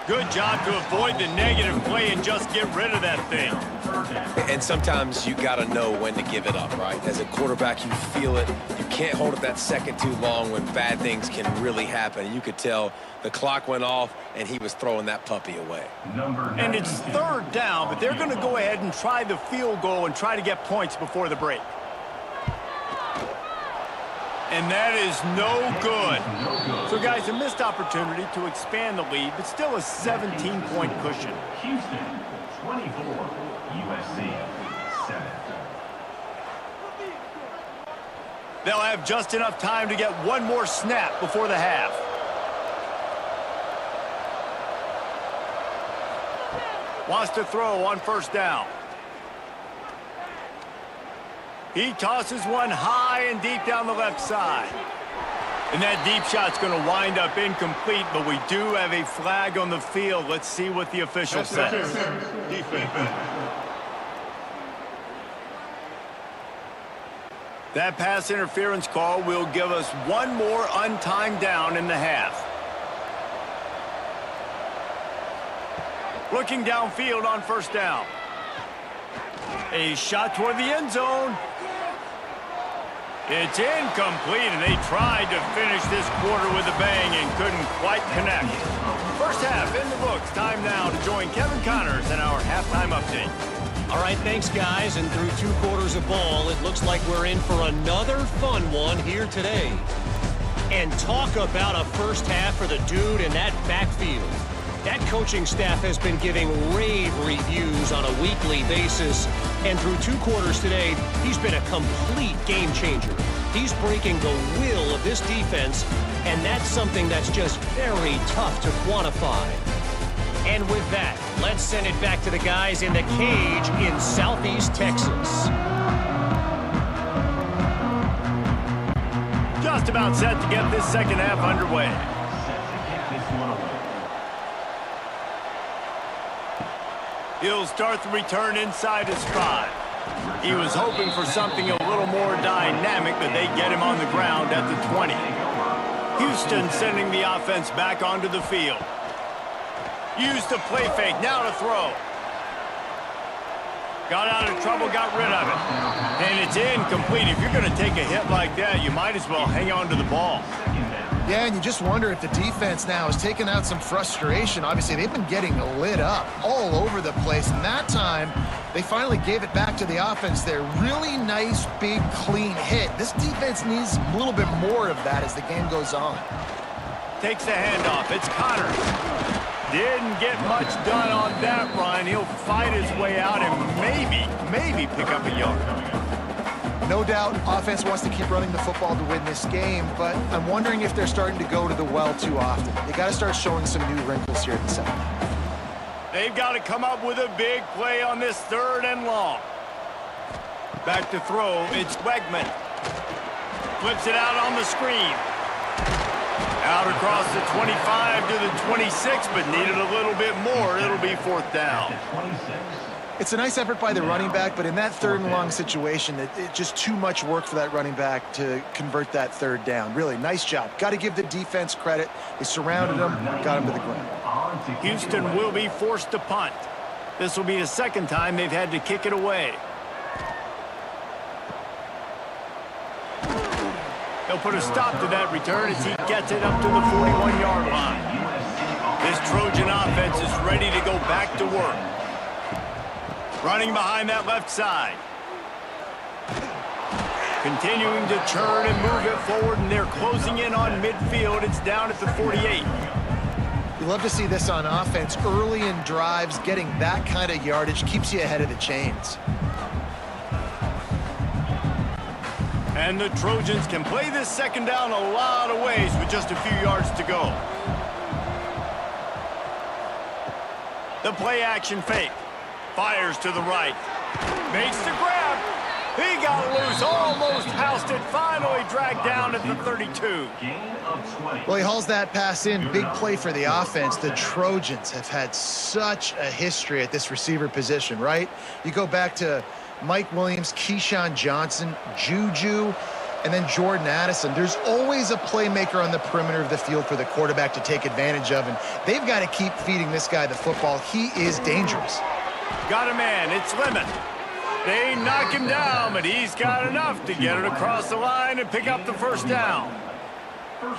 Good job to avoid the negative play and just get rid of that thing. And sometimes you got to know when to give it up, right? As a quarterback, you feel it. You can't hold it that second too long when bad things can really happen. You could tell the clock went off, and he was throwing that puppy away. And it's third down, but they're going to go ahead and try the field goal and try to get points before the break. And that is no good. So, guys, a missed opportunity to expand the lead, but still a 17-point cushion. Houston, 24. USC, 7. They'll have just enough time to get one more snap before the half. Wants to throw on first down. He tosses one high and deep down the left side. And that deep shot's going to wind up incomplete, but we do have a flag on the field. Let's see what the official says. Defense. That pass interference call will give us one more untimed down in the half. Looking downfield on first down. A shot toward the end zone. It's incomplete, and they tried to finish this quarter with a bang and couldn't quite connect. First half in the books. Time now to join Kevin Connors in our halftime update. All right, thanks, guys. And through 2 quarters of ball, it looks like we're in for another fun one here today. And talk about a first half for the dude in that backfield. That coaching staff has been giving rave reviews on a weekly basis. And through 2 quarters today, he's been a complete game changer. He's breaking the will of this defense, and that's something that's just very tough to quantify. And with that, let's send it back to the guys in the cage in Southeast Texas. Just about set to get this second half underway. He'll start the return inside his 5. He was hoping for something a little more dynamic, but they get him on the ground at the 20. Houston sending the offense back onto the field. Used the play fake, now to throw. Got out of trouble, got rid of it. And it's incomplete. If you're going to take a hit like that, you might as well hang on to the ball. Yeah, and you just wonder if the defense now has taken out some frustration. Obviously, they've been getting lit up all over the place. And that time, they finally gave it back to the offense there. Really nice, big, clean hit. This defense needs a little bit more of that as the game goes on. Takes the handoff. It's Connors. Didn't get much done on that run. He'll fight his way out and maybe pick up a yard. No doubt, offense wants to keep running the football to win this game, but I'm wondering if they're starting to go to the well too often. They got to start showing some new wrinkles here in the second half. They've got to come up with a big play on this 3rd and long. Back to throw, it's Wegman. Flips it out on the screen. Out across the 25 to the 26, but needed a little bit more. It'll be 4th down. It's a nice effort by the running back, but in that 3rd and long situation, it's just too much work for that running back to convert that 3rd down. Really, nice job. Got to give the defense credit. They surrounded him, got him to the ground. Houston will be forced to punt. This will be the 2nd time they've had to kick it away. They'll put a stop to that return as he gets it up to the 41-yard line. This Trojan offense is ready to go back to work. Running behind that left side. Continuing to churn and move it forward, and they're closing in on midfield. It's down at the 48. You love to see this on offense. Early in drives, getting that kind of yardage keeps you ahead of the chains. And the Trojans can play this 2nd down a lot of ways with just a few yards to go. The play action fake. Fires to the right. Makes the grab. He got loose. Almost housed it. Finally dragged down at the 32. Well, he hauls that pass in. Big play for the offense. The Trojans have had such a history at this receiver position, right? You go back to Mike Williams, Keyshawn Johnson, Juju. and then Jordan Addison. There's always a playmaker on the perimeter of the field for the quarterback to take advantage of, and they've got to keep feeding this guy the football. He is dangerous. Got a man. It's Lemon. They knock him down, but he's got enough to get it across the line and pick up the first down.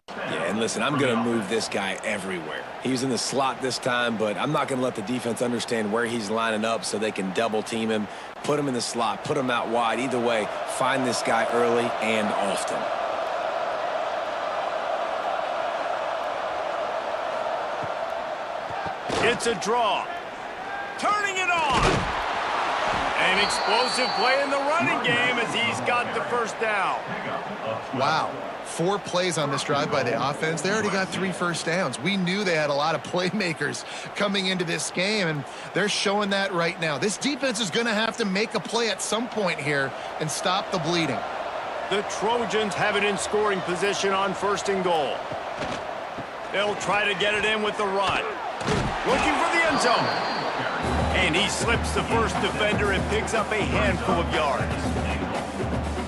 Yeah, and listen, I'm going to move this guy everywhere. He's in the slot this time, but I'm not going to let the defense understand where he's lining up so they can double team him, put him in the slot, put him out wide. Either way, find this guy early and often. It's a draw. Turning it on. An explosive play in the running game as he's got the first down. Wow. 4 plays on this drive by the offense. They already got 3 first downs. We knew they had a lot of playmakers coming into this game, and they're showing that right now. This defense is going to have to make a play at some point here and stop the bleeding. The Trojans have it in scoring position on 1st and goal. They'll try to get it in with the run. Looking for the end zone. And he slips the first defender and picks up a handful of yards.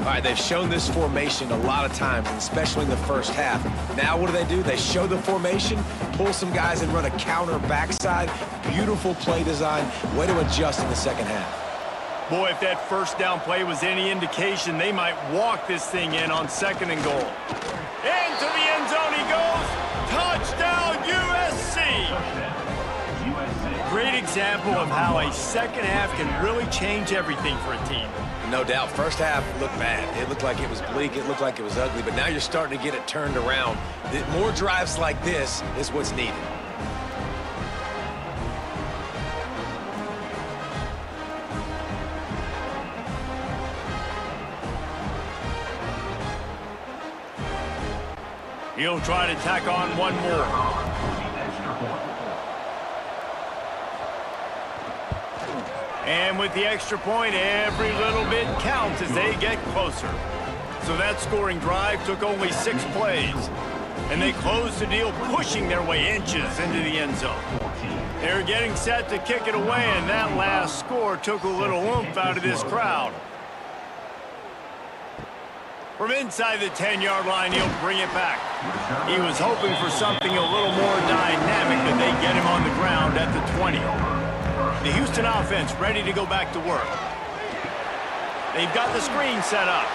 All right, they've shown this formation a lot of times, especially in the first half. Now what do? They show the formation, pull some guys and run a counter backside. Beautiful play design. Way to adjust in the second half. Boy, if that first down play was any indication, they might walk this thing in on 2nd and goal. Into the end zone he goes. Touchdown, USC! Great example of how a second half can really change everything for a team. No doubt. First half looked bad. It looked like it was bleak. It looked like it was ugly. But now you're starting to get it turned around. More drives like this is what's needed. He'll try to tack on one more. And with the extra point, every little bit counts as they get closer. So that scoring drive took only 6 plays. And they closed the deal, pushing their way inches into the end zone. They're getting set to kick it away, and that last score took a little oomph out of this crowd. From inside the 10-yard line, he'll bring it back. He was hoping for something a little more dynamic, but they get him on the ground at the 20. The Houston offense ready to go back to work. They've got the screen set up.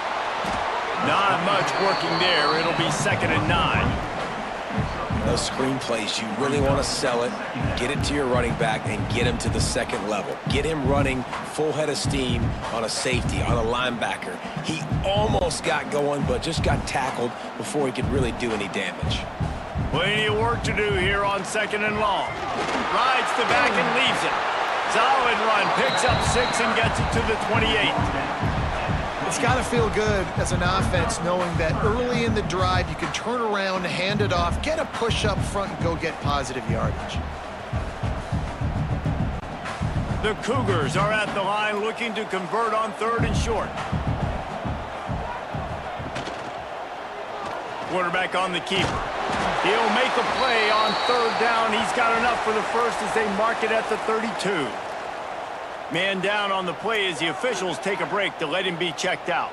Not much working there. It'll be 2nd and 9. Those screen plays, you really want to sell it, get it to your running back, and get him to the 2nd level. Get him running full head of steam on a safety, on a linebacker. He almost got going, but just got tackled before he could really do any damage. Plenty of work to do here on 2nd and long. Rides the back and leaves it. Solid run, picks up 6 and gets it to the 28. It's got to feel good as an offense knowing that early in the drive you can turn around, hand it off, get a push up front, and go get positive yardage. The Cougars are at the line looking to convert on 3rd and short. Quarterback on the keeper. He'll make a play on 3rd down. He's got enough for the first as they mark it at the 32. Man down on the play as the officials take a break to let him be checked out.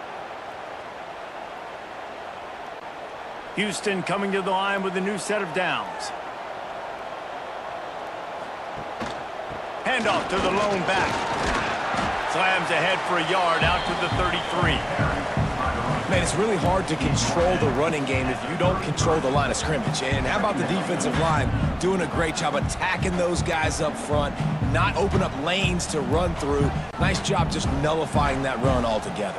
Houston coming to the line with a new set of downs. Handoff to the lone back. Slams ahead for a yard out to the 33. Man, it's really hard to control the running game if you don't control the line of scrimmage. And how about the defensive line doing a great job attacking those guys up front, not open up lanes to run through. Nice job just nullifying that run altogether.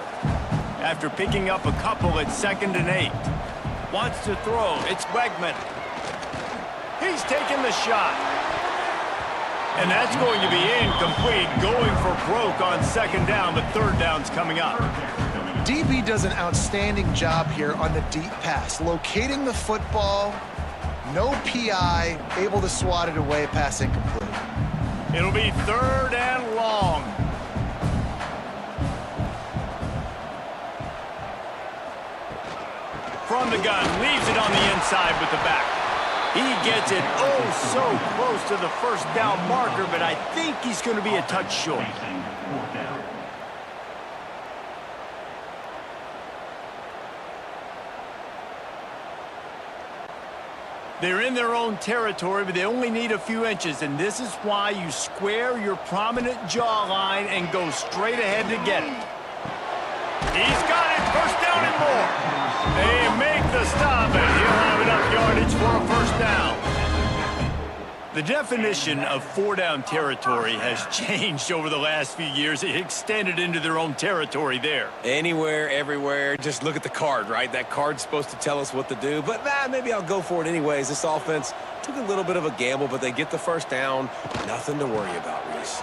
After picking up a couple at 2nd and 8. Wants to throw. It's Wegman. He's taking the shot. And that's going to be incomplete, going for broke on 2nd down, but 3rd down's coming up. DB does an outstanding job here on the deep pass, locating the football, no PI, able to swat it away, pass incomplete. It'll be 3rd and long. From the gun, leaves it on the inside with the back. He gets it so close to the 1st down marker, but I think he's going to be a touch short. They're in their own territory, but they only need a few inches, and this is why you square your prominent jawline and go straight ahead to get it. He's got it, first down and more. They make the stop, and he'll have enough yardage for a first down. The definition of four-down territory has changed over the last few years. It extended into their own territory there. Anywhere, everywhere. Just look at the card, right? That card's supposed to tell us what to do. But maybe I'll go for it anyways. This offense took a little bit of a gamble, but they get the first down. Nothing to worry about, Reese.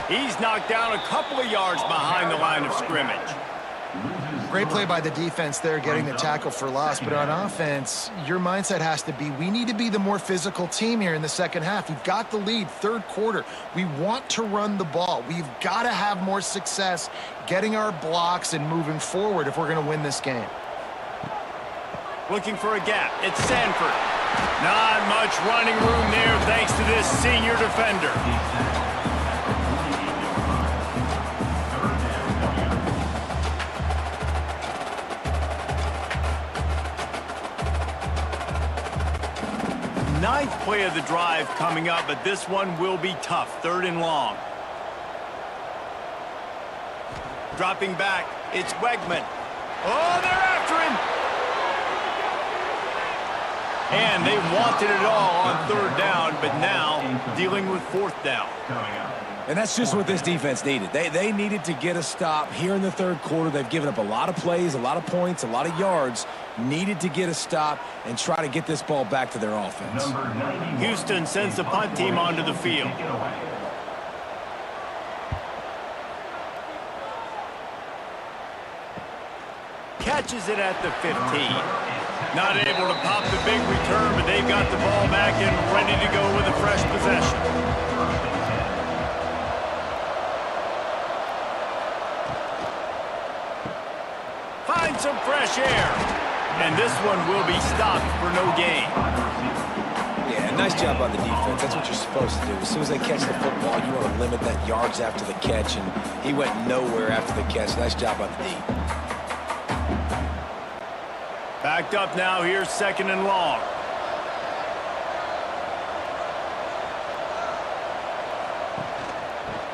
He's knocked down a couple of yards behind the line of scrimmage. Great play by the defense there, getting the tackle for loss. But on offense, your mindset has to be, we need to be the more physical team here in the second half. We've got the lead, third quarter. We want to run the ball. We've got to have more success getting our blocks and moving forward if we're going to win this game. Looking for a gap. It's Sanford. Not much running room there thanks to this senior defender. Ninth play of the drive coming up, but this one will be tough. Third and long. Dropping back, it's Wegman. Oh, they're after him! And they wanted it all on third down, but now dealing with fourth down. And that's just what this defense needed. They needed to get a stop here in the third quarter. They've given up a lot of plays, a lot of points, a lot of yards. Needed to get a stop and try to get this ball back to their offense. Houston sends the punt team onto the field. Catches it at the 15. Not able to pop the big return, but they've got the ball back and ready to go with a fresh possession. Find some fresh air. And this one will be stopped for no gain. Yeah, nice job by the defense. That's what you're supposed to do. As soon as they catch the football, you want to limit that yards after the catch, and he went nowhere after the catch. Nice job by the D. Backed up now, here's second and long.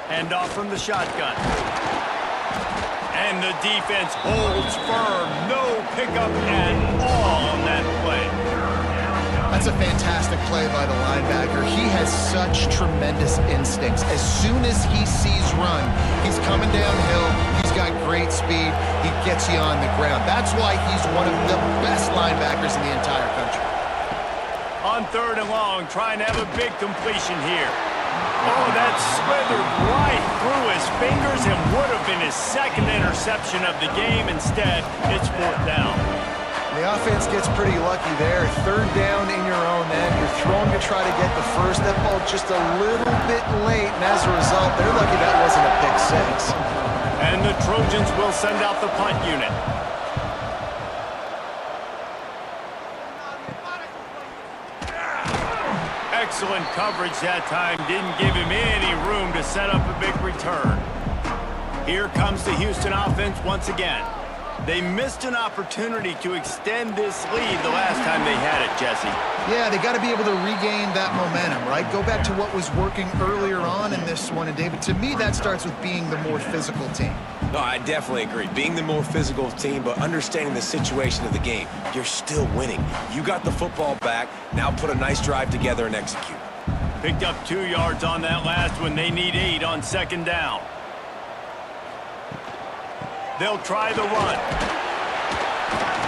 Hand off from the shotgun. And the defense holds firm. No pickup at all on that play. That's a fantastic play by the linebacker. He has such tremendous instincts. As soon as he sees run, he's coming downhill. He's got great speed. He gets you on the ground. That's why he's one of the best linebackers in the entire country. On third and long, trying to have a big completion here. Oh, that slithered right through his fingers and would have been his second interception of the game. Instead, it's fourth down. The offense gets pretty lucky there. Third down in your own end. You're throwing to try to get the first. That ball just a little bit late, and as a result, they're lucky that wasn't a pick six. And the Trojans will send out the punt unit. Excellent coverage that time. Didn't give him any room to set up a big return. Here comes the Houston offense once again. They missed an opportunity to extend this lead the last time they had it, Jesse. Yeah, they got to be able to regain that momentum, right? Go back to what was working earlier on in this one. And, David, to me, that starts with being the more physical team. No, I definitely agree. Being the more physical team, but understanding the situation of the game. You're still winning. You got the football back. Now put a nice drive together and execute. Picked up 2 yards on that last one. They need 8 on second down. They'll try the run.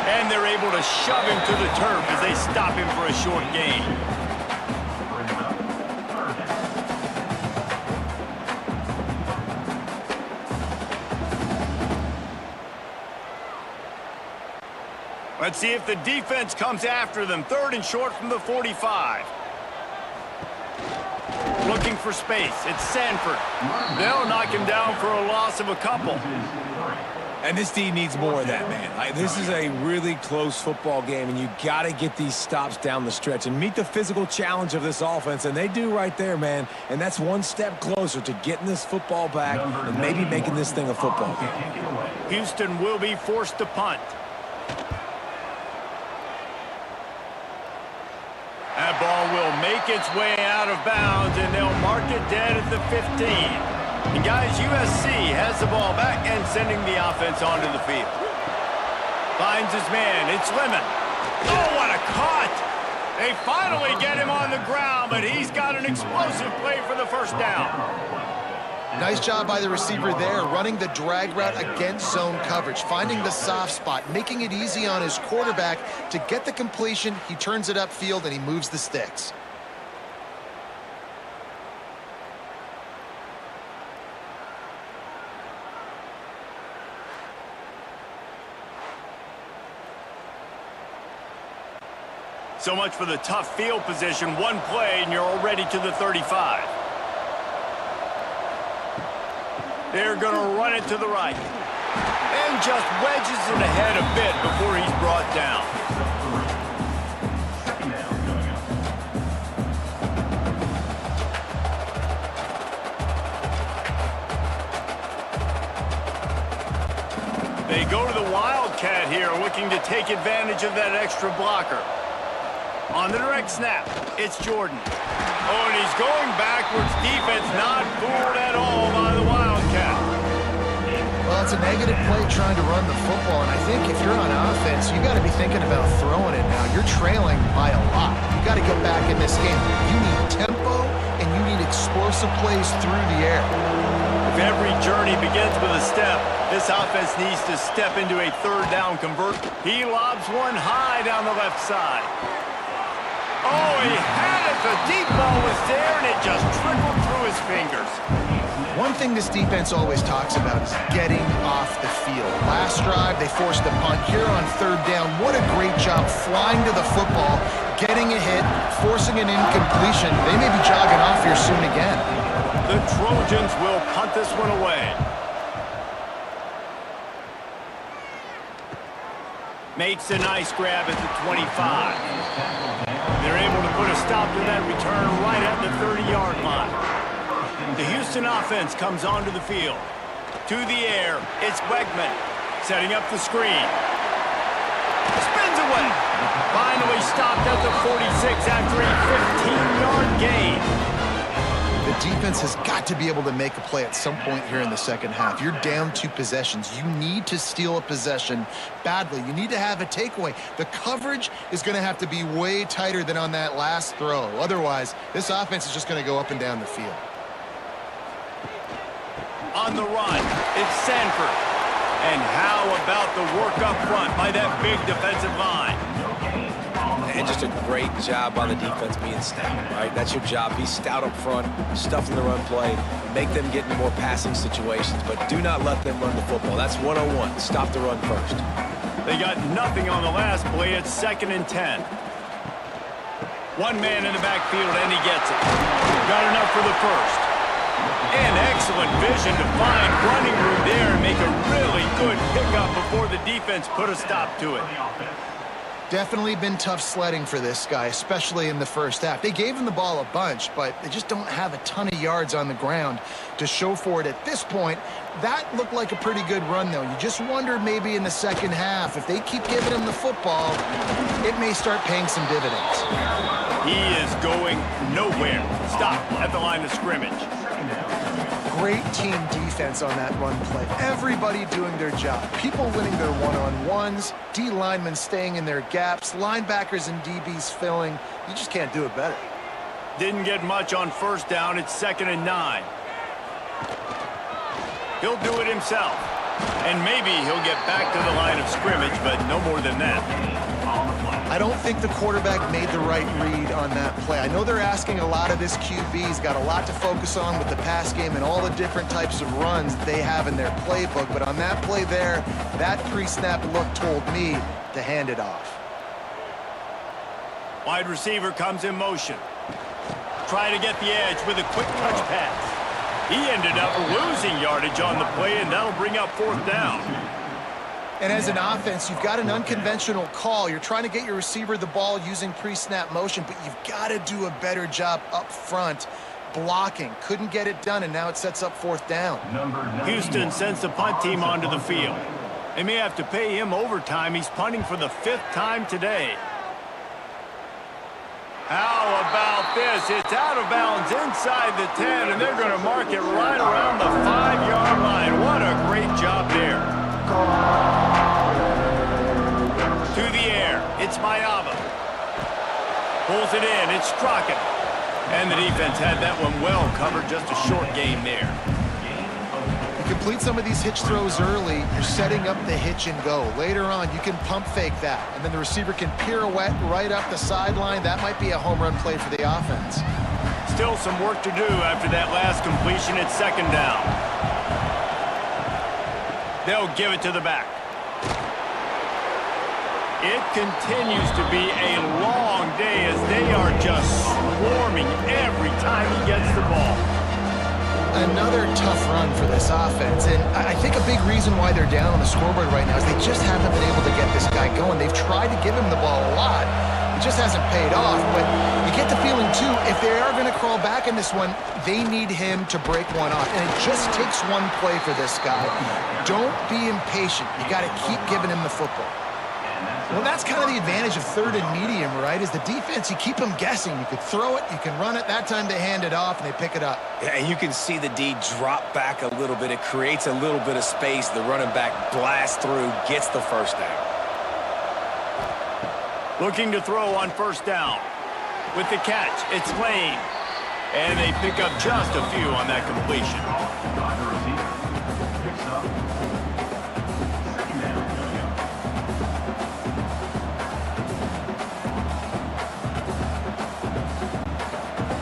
And they're able to shove him to the turf as they stop him for a short gain. Let's see if the defense comes after them. Third and short from the 45. Looking for space. It's Sanford. They'll knock him down for a loss of a couple. And this team needs more of that, man. This is a really close football game, and you got to get these stops down the stretch and meet the physical challenge of this offense, and they do right there, man. And that's one step closer to getting this football back and maybe making this thing a football game. Houston will be forced to punt. That ball will make its way out of bounds, and they'll mark it dead at the 15. And guys, USC has the ball back and sending the offense onto the field. Finds his man. It's Lemon. Oh, what a cut! They finally get him on the ground, but he's got an explosive play for the first down. Nice job by the receiver there, running the drag route against zone coverage, finding the soft spot, making it easy on his quarterback to get the completion. He turns it upfield, and he moves the sticks. So much for the tough field position. One play, and you're already to the 35. They're going to run it to the right. And just wedges it ahead a bit before he's brought down. They go to the Wildcat here, looking to take advantage of that extra blocker. On the direct snap, it's Jordan. Oh, and he's going backwards. Defense not fooled at all by the Wildcat. Well, it's a negative play trying to run the football, and I think if you're on offense, you got to be thinking about throwing it now. You're trailing by a lot. You got to get back in this game. You need tempo, and you need explosive plays through the air. If every journey begins with a step, this offense needs to step into a third down convert. He lobs one high down the left side. Oh, he had it. The deep ball was there, and it just trickled through his fingers. One thing this defense always talks about is getting off the field. Last drive, they forced a punt. Here on third down, what a great job flying to the football, getting a hit, forcing an incompletion. They may be jogging off here soon again. The Trojans will punt this one away. Makes a nice grab at the 25. They're able to put a stop to that return right at the 30-yard line. The Houston offense comes onto the field. To the air, it's Wegman setting up the screen. Spins away. Finally stopped at the 46 after a 15-yard gain. The defense has got to be able to make a play at some point here in the second half. You're down 2 possessions. You need to steal a possession badly. You need to have a takeaway. The coverage is going to have to be way tighter than on that last throw. Otherwise, this offense is just going to go up and down the field. On the run, it's Sanford. And how about the work up front by that big defensive line? And just a great job by the defense being stout, right? That's your job. Be stout up front, stuffing the run play, make them get into more passing situations, but do not let them run the football. That's 101. Stop the run first. They got nothing on the last play. It's 2nd and 10. One man in the backfield, and he gets it. Got enough for the first. And excellent vision to find running room there and make a really good pickup before the defense put a stop to it. Definitely been tough sledding for this guy, especially in the first half. They gave him the ball a bunch, but they just don't have a ton of yards on the ground to show for it at this point. That looked like a pretty good run, though. You just wonder maybe in the second half, if they keep giving him the football, it may start paying some dividends. He is going nowhere. Stop at the line of scrimmage. Great team defense on that run play. Everybody doing their job. People winning their one-on-ones, D linemen staying in their gaps, linebackers and DBs filling. You just can't do it better. Didn't get much on first down. It's 2nd and 9. He'll do it himself. And maybe he'll get back to the line of scrimmage, but no more than that. I don't think the quarterback made the right read on that play. I know they're asking a lot of this QB. He's got a lot to focus on with the pass game and all the different types of runs they have in their playbook. But on that play there, that pre-snap look told me to hand it off. Wide receiver comes in motion. Try to get the edge with a quick touch pass. He ended up losing yardage on the play, and that'll bring up 4th down. And as an offense, you've got an unconventional call. You're trying to get your receiver the ball using pre-snap motion, but you've got to do a better job up front blocking. Couldn't get it done, and now it sets up 4th down. Houston sends the punt team onto the field. They may have to pay him overtime. He's punting for the 5th time today. How about this? It's out of bounds inside the 10, and they're going to mark it right around the 5-yard line. What a great job there. To the air. It's Mayava. Pulls it in. It's Strachan. And the defense had that one well covered. Just a short game there. Complete some of these hitch throws early, you're setting up the hitch and go. Later on, you can pump fake that, and then the receiver can pirouette right up the sideline. That might be a home run play for the offense. Still some work to do after that last completion. It's second down. They'll give it to the back. It continues to be a long day as they are just swarming every time he gets the ball. Another tough run for this offense, and I think a big reason why they're down on the scoreboard right now is they just haven't been able to get this guy going. They've tried to give him the ball a lot. It just hasn't paid off, but you get the feeling, too, if they are going to crawl back in this one, they need him to break one off, and it just takes one play for this guy. Don't be impatient. You got to keep giving him the football. Well, that's kind of the advantage of third and medium, right? Is the defense, you keep them guessing. You could throw it, you can run it. That time they hand it off and they pick it up. Yeah, and you can see the D drop back a little bit. It creates a little bit of space. The running back blasts through, gets the first down. Looking to throw on first down. With the catch, it's Lane. And they pick up just a few on that completion.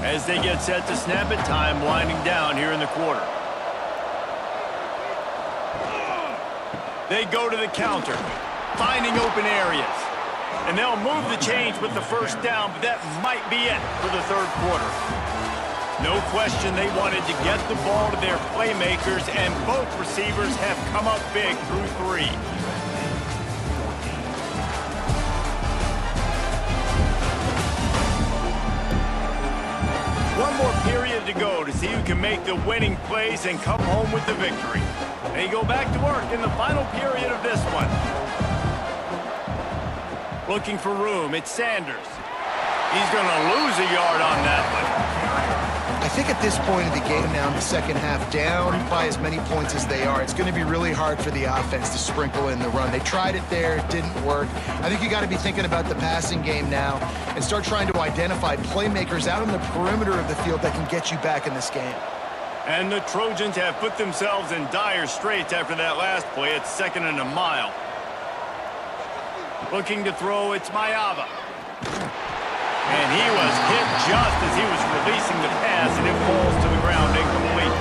As they get set to snap it, time winding down here in the quarter. They go to the counter, finding open areas. And they'll move the chains with the first down, but that might be it for the third quarter. No question they wanted to get the ball to their playmakers, and both receivers have come up big through three. One more period to go to see who can make the winning plays and come home with the victory. They go back to work in the final period of this one. Looking for room, it's Sanders. He's going to lose a yard on that one. I think at this point of the game now in the second half, down by as many points as they are, it's going to be really hard for the offense to sprinkle in the run. They tried it there, it didn't work. I think you got to be thinking about the passing game now and start trying to identify playmakers out on the perimeter of the field that can get you back in this game. And the Trojans have put themselves in dire straits after that last play. It's second and a mile. Looking to throw, it's Mayava. And he was hit just as he was releasing the pass, and it falls to the ground incomplete.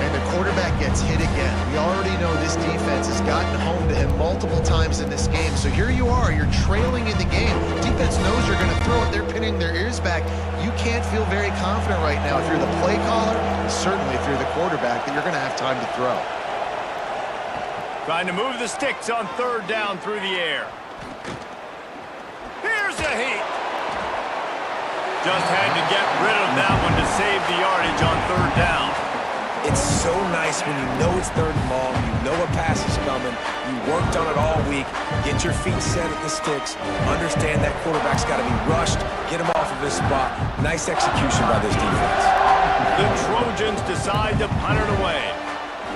And the quarterback gets hit again. We already know this defense has gotten home to him multiple times in this game. So here you are, you're trailing in the game. Defense knows you're going to throw it. They're pinning their ears back. You can't feel very confident right now if you're the play caller, certainly if you're the quarterback, that you're going to have time to throw. Trying to move the sticks on third down through the air. Here's a heat. Just had to get rid of that one to save the yardage on third down. It's so nice when you know it's third and long, you know a pass is coming, you worked on it all week, get your feet set at the sticks, understand that quarterback's got to be rushed, get him off of his spot. Nice execution by this defense. The Trojans decide to punt it away.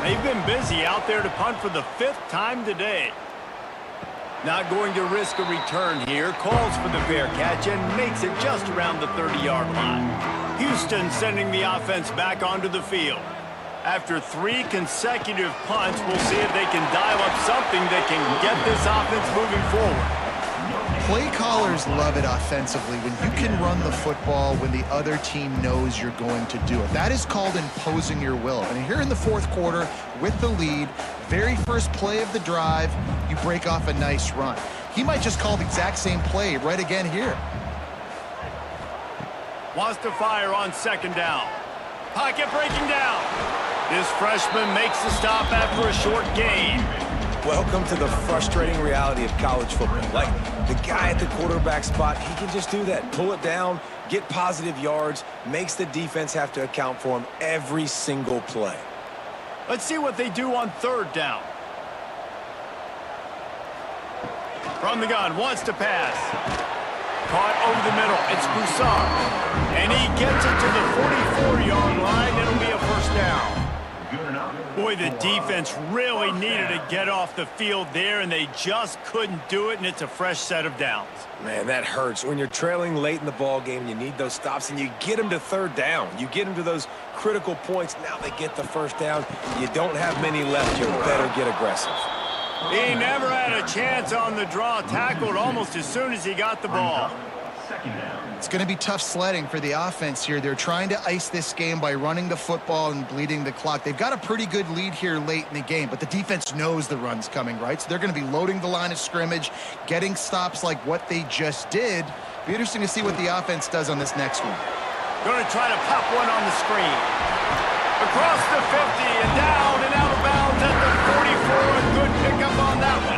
They've been busy out there to punt for the 5th time today. Not going to risk a return here. Calls for the fair catch and makes it just around the 30-yard line. Houston sending the offense back onto the field. After 3 consecutive punts, we'll see if they can dial up something that can get this offense moving forward. Play callers love it offensively when you can run the football when the other team knows you're going to do it. That is called imposing your will. And here in the fourth quarter, with the lead, very first play of the drive, you break off a nice run. He might just call the exact same play right again here. Wants to fire on second down. Pocket breaking down. This freshman makes the stop after a short gain. Welcome to the frustrating reality of college football. Like, the guy at the quarterback spot, he can just do that. Pull it down, get positive yards, makes the defense have to account for him every single play. Let's see what they do on third down. From the gun, wants to pass. caught over the middle. It's Broussard. And he gets it to the 44-yard line. It'll be a first down. Boy, the defense really needed to get off the field there, and they just couldn't do it, and it's a fresh set of downs. Man, that hurts. When you're trailing late in the ball game, you need those stops, and you get them to third down. You get them to those critical points. Now they get the first down. You don't have many left. You better get aggressive. He never had a chance on the draw. Tackled almost as soon as he got the ball. It's going to be tough sledding for the offense here. They're trying to ice this game by running the football and bleeding the clock. They've got a pretty good lead here late in the game, but the defense knows the run's coming, right? So they're going to be loading the line of scrimmage, getting stops like what they just did. Be interesting to see what the offense does on this next one. Going to try to pop one on the screen. Across the 50 and down and out of bounds at the 44. A good pickup on that one.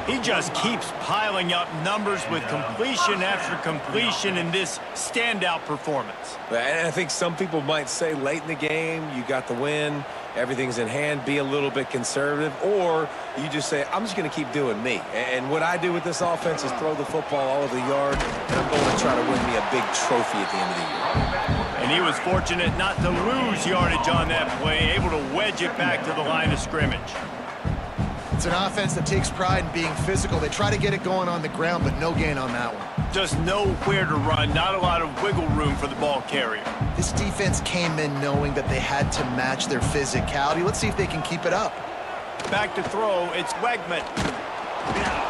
He just keeps piling up numbers with completion after completion in this standout performance. And I think some people might say late in the game, you got the win, everything's in hand, be a little bit conservative, or you just say, I'm just going to keep doing me. And what I do with this offense is throw the football all over the yard, and I'm going to try to win me a big trophy at the end of the year. And he was fortunate not to lose yardage on that play, able to wedge it back to the line of scrimmage. It's an offense that takes pride in being physical. They try to get it going on the ground, but no gain on that one. Just nowhere to run, not a lot of wiggle room for the ball carrier. This defense came in knowing that they had to match their physicality. Let's see if they can keep it up. Back to throw, it's Wegman.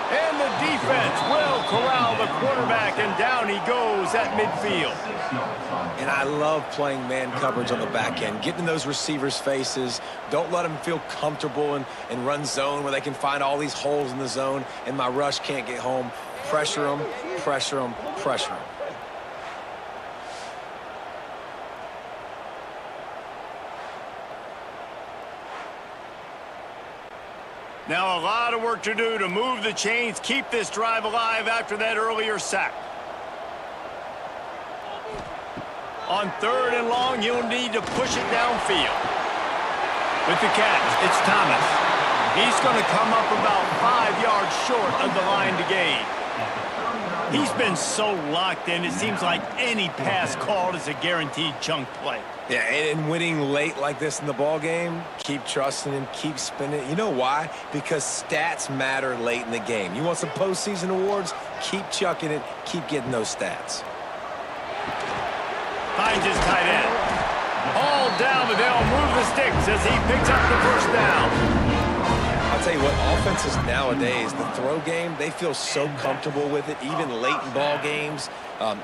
And the defense will corral the quarterback, and down he goes at midfield. And I love playing man coverage on the back end, getting in those receivers' faces. Don't let them feel comfortable and run zone where they can find all these holes in the zone, and my rush can't get home. Pressure them, pressure them, pressure them. Now a lot of work to do to move the chains, keep this drive alive after that earlier sack. On 3rd and long, you'll need to push it downfield. With the catch, it's Thomas. He's going to come up about 5 yards short of the line to gain. He's been so locked in, it seems like any pass called is a guaranteed chunk play. Yeah, and winning late like this in the ball game, keep trusting him, keep spinning. You know why? Because stats matter late in the game. You want some postseason awards? Keep chucking it, keep getting those stats. Finds his tight end. All down, but they'll move the sticks as he picks up the first down. I'll tell you what, offenses nowadays, the throw game, they feel so comfortable with it, even late in ball games.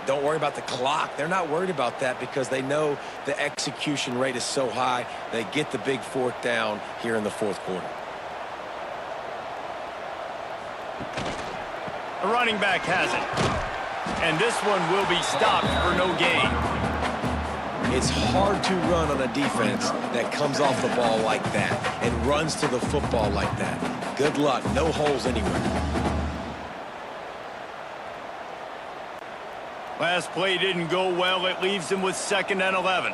Don't worry about the clock. They're not worried about that because they know the execution rate is so high. They get the big 4th down here in the 4th quarter. The running back has it. And this one will be stopped for no gain. It's hard to run on a defense that comes off the ball like that and runs to the football like that. Good luck. No holes anywhere. Last play didn't go well. It leaves him with 2nd and 11.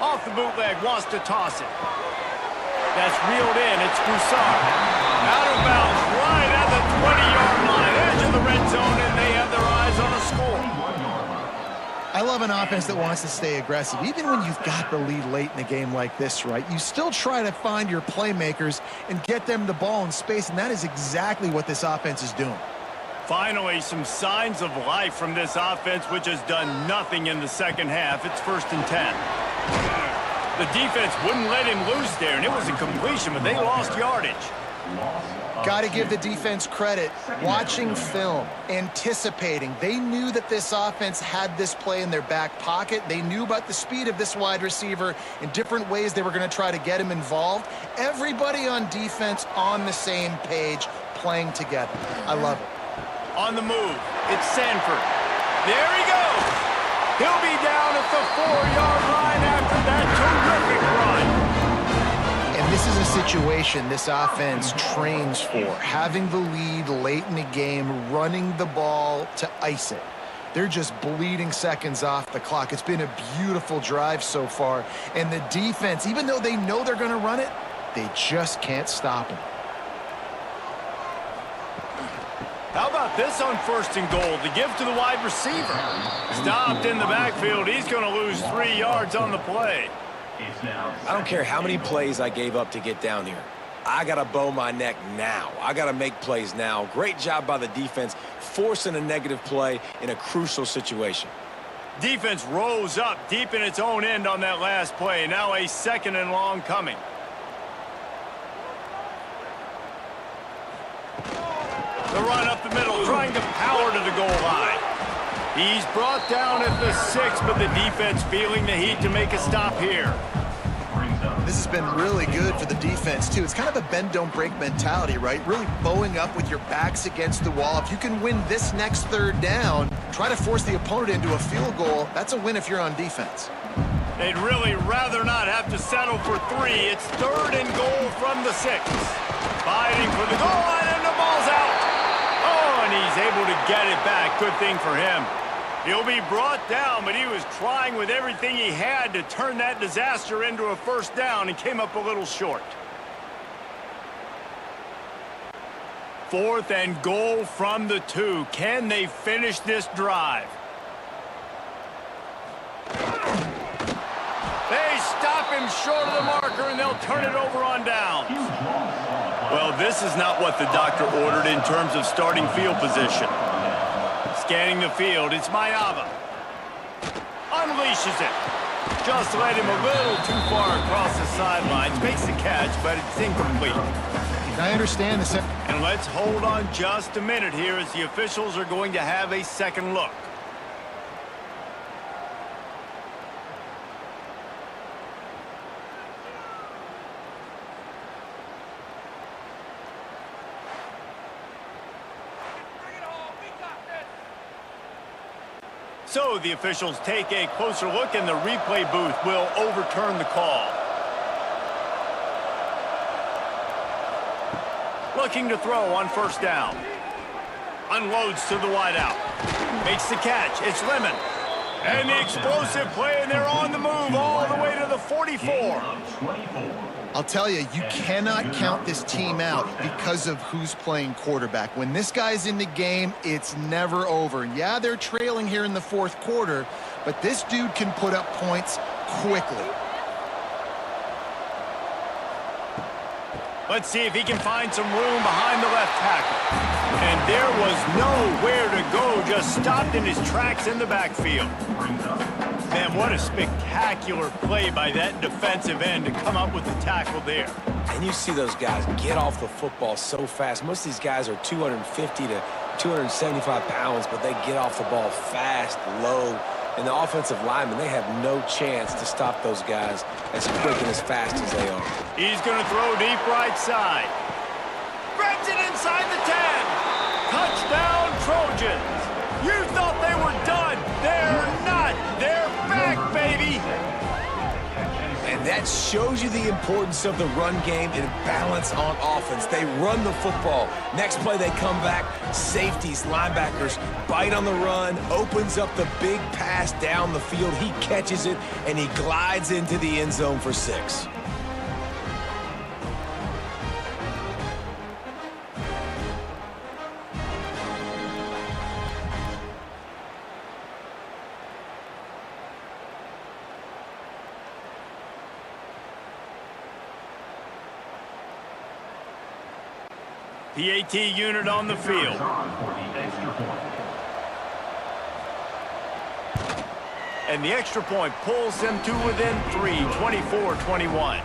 Off the bootleg, wants to toss it. That's reeled in. It's Broussard. Out of bounds, right at the 20-yard line, edge of the red zone, and they have their eyes on a score. I love an offense that wants to stay aggressive. Even when you've got the lead late in the game like this, right, you still try to find your playmakers and get them the ball in space, and that is exactly what this offense is doing. Finally, some signs of life from this offense, which has done nothing in the second half. It's 1st and 10. The defense wouldn't let him loose there, and it was a completion, but they lost yardage. Got to give the defense credit. Watching film, anticipating. They knew that this offense had this play in their back pocket. They knew about the speed of this wide receiver in different ways they were going to try to get him involved. Everybody on defense on the same page, playing together. I love it. On the move, it's Sanford. There he goes. He'll be down at the 4-yard line after that terrific run. And this is a situation this offense trains for, having the lead late in the game, running the ball to ice it. They're just bleeding seconds off the clock. It's been a beautiful drive so far, and the defense, even though they know they're going to run it, they just can't stop it. How about this on 1st and goal? The give to the wide receiver. Stopped in the backfield. He's going to lose 3 yards on the play. I don't care how many plays I gave up to get down here. I got to bow my neck now. I got to make plays now. Great job by the defense forcing a negative play in a crucial situation. Defense rose up deep in its own end on that last play. Now a 2nd and long coming. The run up the middle, trying to power to the goal line. He's brought down at the 6, but the defense feeling the heat to make a stop here. This has been really good for the defense, too. It's kind of a bend-don't-break mentality, right? Really bowing up with your backs against the wall. If you can win this next 3rd down, try to force the opponent into a field goal. That's a win if you're on defense. They'd really rather not have to settle for 3. It's 3rd and goal from the 6. Fighting for the goal line, and the ball's out. Oh, and he's able to get it back. Good thing for him. He'll be brought down, but he was trying with everything he had to turn that disaster into a 1st down and came up a little short. 4th and goal from the 2. Can they finish this drive? They stop him short of the marker, and they'll turn it over on downs. Well, this is not what the doctor ordered in terms of starting field position. Scanning the field, it's Mayava. Unleashes it. Just led him a little too far across the sidelines. Makes the catch, but it's incomplete. I understand this. And let's hold on just a minute here as the officials are going to have a 2nd look. So the officials take a closer look, and the replay booth will overturn the call. Looking to throw on 1st down. Unloads to the wideout. Makes the catch. It's Lemon. And the explosive play, and they're on the move all the way to the 44. I'll tell you, you cannot count this team out because of who's playing quarterback. When this guy's in the game, it's never over. And yeah, they're trailing here in the 4th quarter, but this dude can put up points quickly. Let's see if he can find some room behind the left tackle. And there was nowhere to go, just stopped in his tracks in the backfield. Man, what a spectacular play by that defensive end to come up with the tackle there. And you see those guys get off the football so fast. Most of these guys are 250 to 275 pounds, but they get off the ball fast, low. And the offensive linemen, they have no chance to stop those guys as quick and as fast as they are. He's going to throw deep right side. Grabs it inside the 10. Touchdown, Trojans. You thought they were done. They're not. They're back, baby. And that shows you the importance of the run game and balance on offense. They run the football. Next play, they come back. Safeties, linebackers, bite on the run, opens up the big pass down the field. He catches it, and he glides into the end zone for 6. PAT unit on the field. And the extra point pulls them to within 3, 24-21.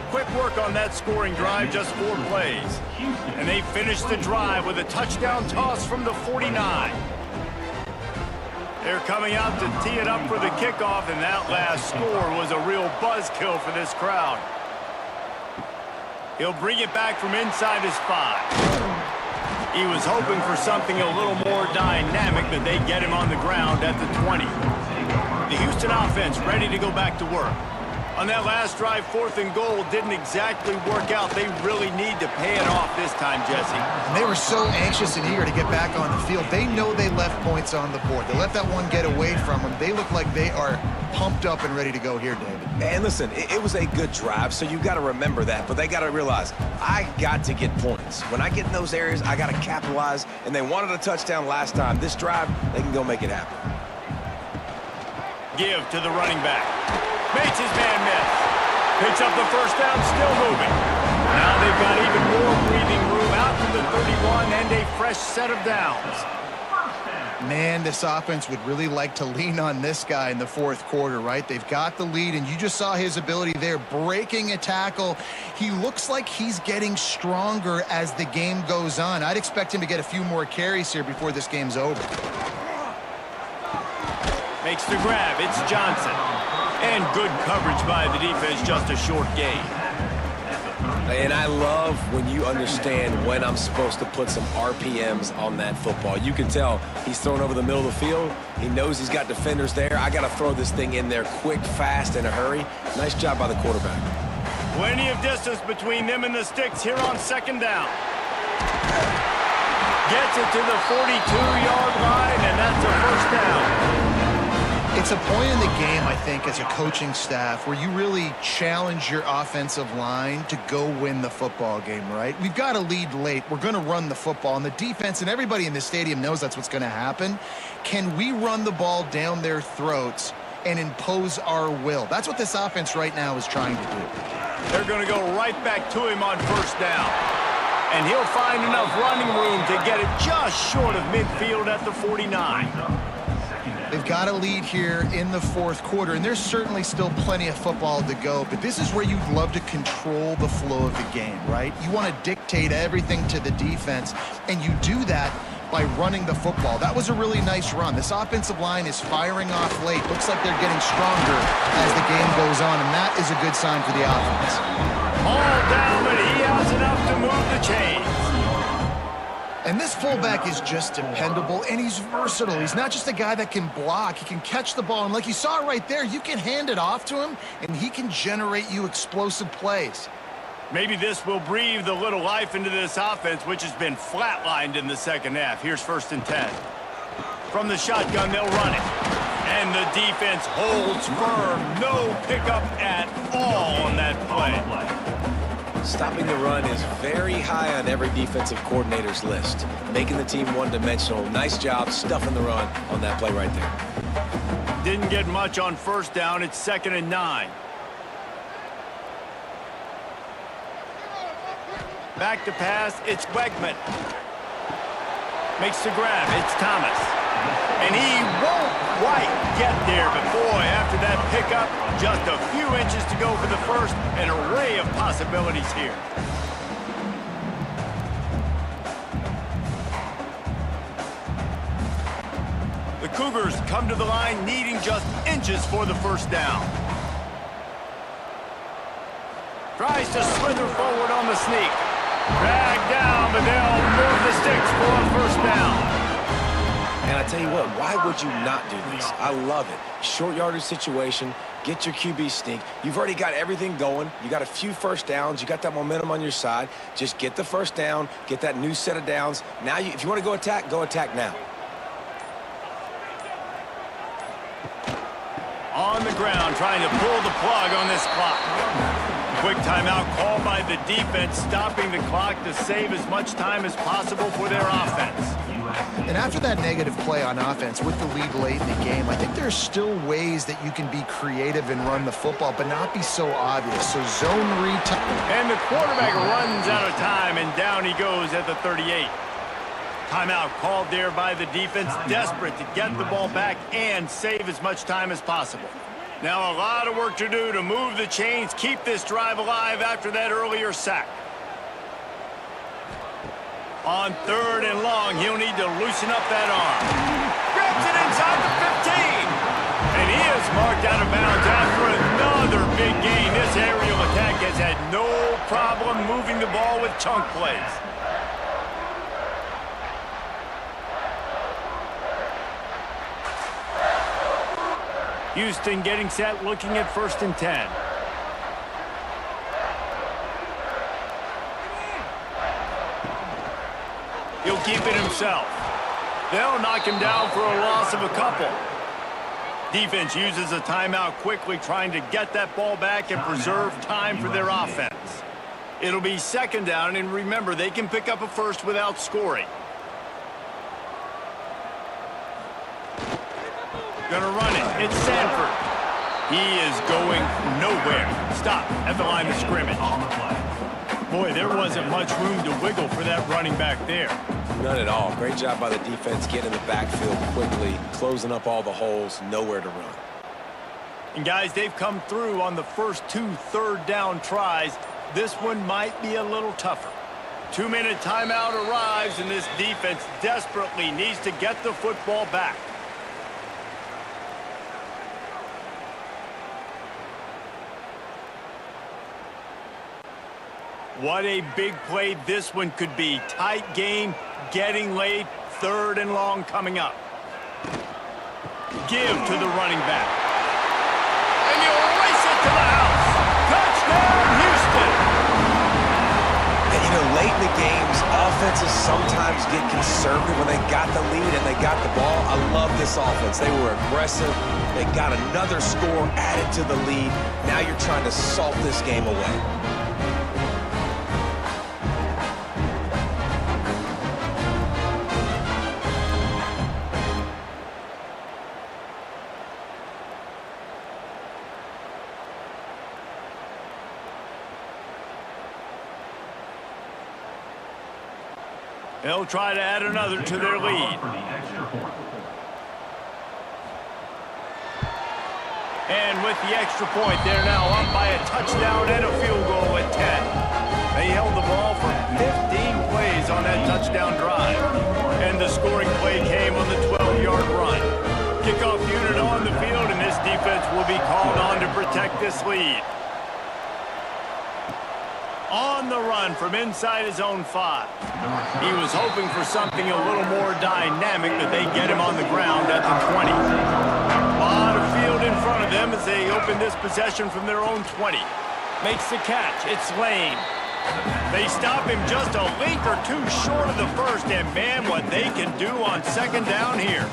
Quick work on that scoring drive, just 4 plays. And they finish the drive with a touchdown toss from the 49. They're coming out to tee it up for the kickoff, and that last score was a real buzzkill for this crowd. He'll bring it back from inside his 5. He was hoping for something a little more dynamic, but they get him on the ground at the 20. The Houston offense ready to go back to work. On that last drive, 4th and goal didn't exactly work out. They really need to pay it off this time, Jesse. And they were so anxious and eager to get back on the field. They know they left points on the board. They let that one get away from them. They look like they are pumped up and ready to go here, David. And listen, it was a good drive, so you've got to remember that. But they got to realize, I got to get points. When I get in those areas, I got to capitalize. And they wanted a touchdown last time. This drive, they can go make it happen. Give to the running back. Makes his man miss. Picks up the first down, still moving. Now they've got even more breathing room out to the 31 and a fresh set of downs. Man, this offense would really like to lean on this guy in the fourth quarter, right? They've got the lead, and you just saw his ability there, breaking a tackle. He looks like he's getting stronger as the game goes on. I'd expect him to get a few more carries here before this game's over. Makes the grab. It's Johnson. And good coverage by the defense, just a short gain. And I love when you understand when I'm supposed to put some RPMs on that football. You can tell he's thrown over the middle of the field. He knows he's got defenders there. I got to throw this thing in there quick, fast, in a hurry. Nice job by the quarterback. Plenty of distance between them and the sticks here on second down. Gets it to the 42-yard line, and that's a first down. It's a point in the game, I think, as a coaching staff where you really challenge your offensive line to go win the football game, right? We've got a lead late. We're going to run the football, and the defense and everybody in the stadium knows that's what's going to happen. Can we run the ball down their throats and impose our will? That's what this offense right now is trying to do. They're going to go right back to him on first down. And he'll find enough running room to get it just short of midfield at the 49. They've got a lead here in the fourth quarter, and there's certainly still plenty of football to go, but this is where you'd love to control the flow of the game, right? You want to dictate everything to the defense, and you do that by running the football. That was a really nice run. This offensive line is firing off late. Looks like they're getting stronger as the game goes on, and that is a good sign for the offense. All down, but he has enough to move the chains. And this fullback is just dependable, and he's versatile. He's not just a guy that can block. He can catch the ball, and like you saw right there, you can hand it off to him, and he can generate you explosive plays. Maybe this will breathe a little life into this offense, which has been flatlined in the second half. Here's 1st and 10. From the shotgun, they'll run it. And the defense holds firm. No pickup at all on that play. Stopping the run is very high on every defensive coordinator's list. Making the team one-dimensional. Nice job stuffing the run on that play right there. Didn't get much on first down. It's 2nd and 9. Back to pass. It's Wegman. Makes the grab. It's Thomas. And he won't quite get there, but boy, after that pickup, just a few inches to go for the first. An array of possibilities here. The Cougars come to the line needing just inches for the first down. Tries to slither forward on the sneak. Dragged down, but they'll move the sticks for a first down. And I tell you what, why would you not do this? I love it. Short yardage situation, get your QB sneak. You've already got everything going. You got a few first downs. You got that momentum on your side. Just get the first down, get that new set of downs. Now, if you want to go attack now. On the ground, trying to pull the plug on this clock. Quick timeout called by the defense, stopping the clock to save as much time as possible for their offense. And after that negative play on offense with the lead late in the game, I think there's still ways that you can be creative and run the football, but not be so obvious. So zone read. And the quarterback runs out of time, and down he goes at the 38. Timeout called there by the defense, desperate to get the ball back and save as much time as possible. Now a lot of work to do to move the chains, keep this drive alive after that earlier sack. On 3rd and long, he'll need to loosen up that arm. Grabs it inside the 15. And he is marked out of bounds after another big gain. This aerial attack has had no problem moving the ball with chunk plays. Houston getting set, looking at 1st and 10. He'll keep it himself. They'll knock him down for a loss of a couple. Defense uses a timeout quickly, trying to get that ball back and preserve time for their offense. It'll be second down, and remember, they can pick up a first without scoring. Gonna run it. It's Sanford. He is going nowhere. Stop at the line of scrimmage. Boy, there wasn't much room to wiggle for that running back there. None at all. Great job by the defense getting in the backfield quickly, closing up all the holes, nowhere to run. And guys, they've come through on the first 2 third-down tries. This one might be a little tougher. 2-minute timeout arrives, and this defense desperately needs to get the football back. What a big play this one could be. Tight game, getting late, 3rd and long coming up. Give to the running back. And you'll race it to the house. Touchdown, Houston. And you know, late in the games, offenses sometimes get conservative when they got the lead and they got the ball. I love this offense. They were aggressive. They got another score added to the lead. Now you're trying to salt this game away. They'll try to add another to their lead. And with the extra point, they're now up by a touchdown and a field goal at 10. They held the ball for 15 plays on that touchdown drive. And the scoring play came on the 12-yard run. Kickoff unit on the field, and this defense will be called on to protect this lead. On the run from inside his own 5. He was hoping for something a little more dynamic, that they get him on the ground at the 20. A lot of field in front of them as they open this possession from their own 20. Makes the catch. It's Lane. They stop him just a link or two short of the first, and man, what they can do on second down here.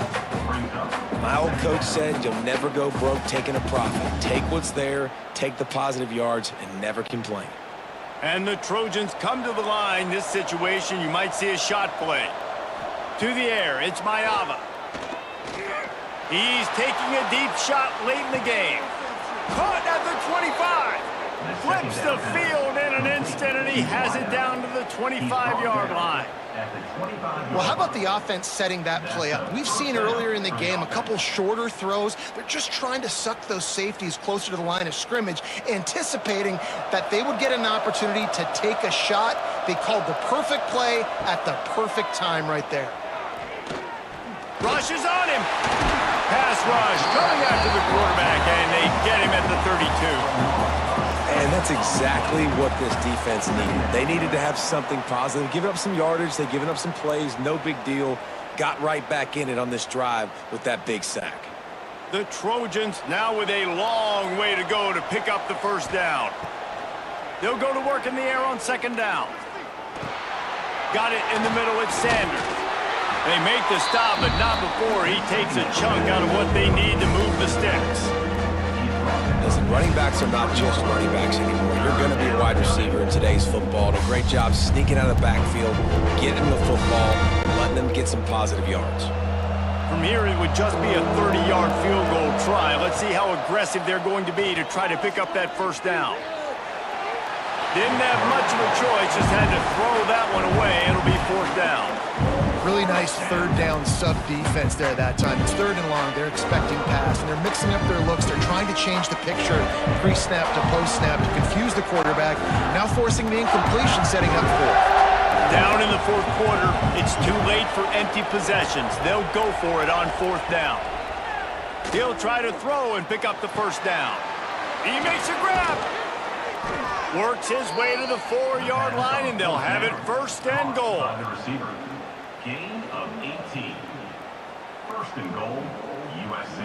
My old coach said you'll never go broke taking a profit. Take what's there, take the positive yards, and never complain. And the Trojans come to the line. This situation, you might see a shot play. To the air, it's Mayava. He's taking a deep shot late in the game. Caught at the 25. Flips the field in an instant, and he has it down to the 25-yard line. Well, how about the offense setting that play up? We've seen earlier in the game a couple shorter throws. They're just trying to suck those safeties closer to the line of scrimmage, anticipating that they would get an opportunity to take a shot. They called the perfect play at the perfect time right there. Rush is on him. Pass rush coming after the quarterback, and they get him at the 32. And that's exactly what this defense needed. They needed to have something positive. Giving up some yardage, they've given up some plays, no big deal. Got right back in it on this drive with that big sack. The Trojans now with a long way to go to pick up the first down. They'll go to work in the air on second down. Got it in the middle, it's Sanders. They make the stop, but not before he takes a chunk out of what they need to move the sticks. Listen, running backs are not just running backs anymore. You're going to be a wide receiver in today's football. And a great job sneaking out of the backfield, getting the football, letting them get some positive yards. From here, it would just be a 30-yard field goal try. Let's see how aggressive they're going to be to try to pick up that first down. Didn't have much of a choice, just had to throw that one away. It'll be fourth down. Really nice third down sub defense there that time. It's 3rd and long. They're expecting pass, and they're mixing up their looks. They're trying to change the picture pre-snap to post-snap to confuse the quarterback, now forcing the incompletion, setting up 4th. Down in the 4th quarter, it's too late for empty possessions. They'll go for it on 4th down. He'll try to throw and pick up the first down. He makes a grab. Works his way to the 4-yard line, and they'll have it 1st and goal. Gain of 18. 1st and goal, USC.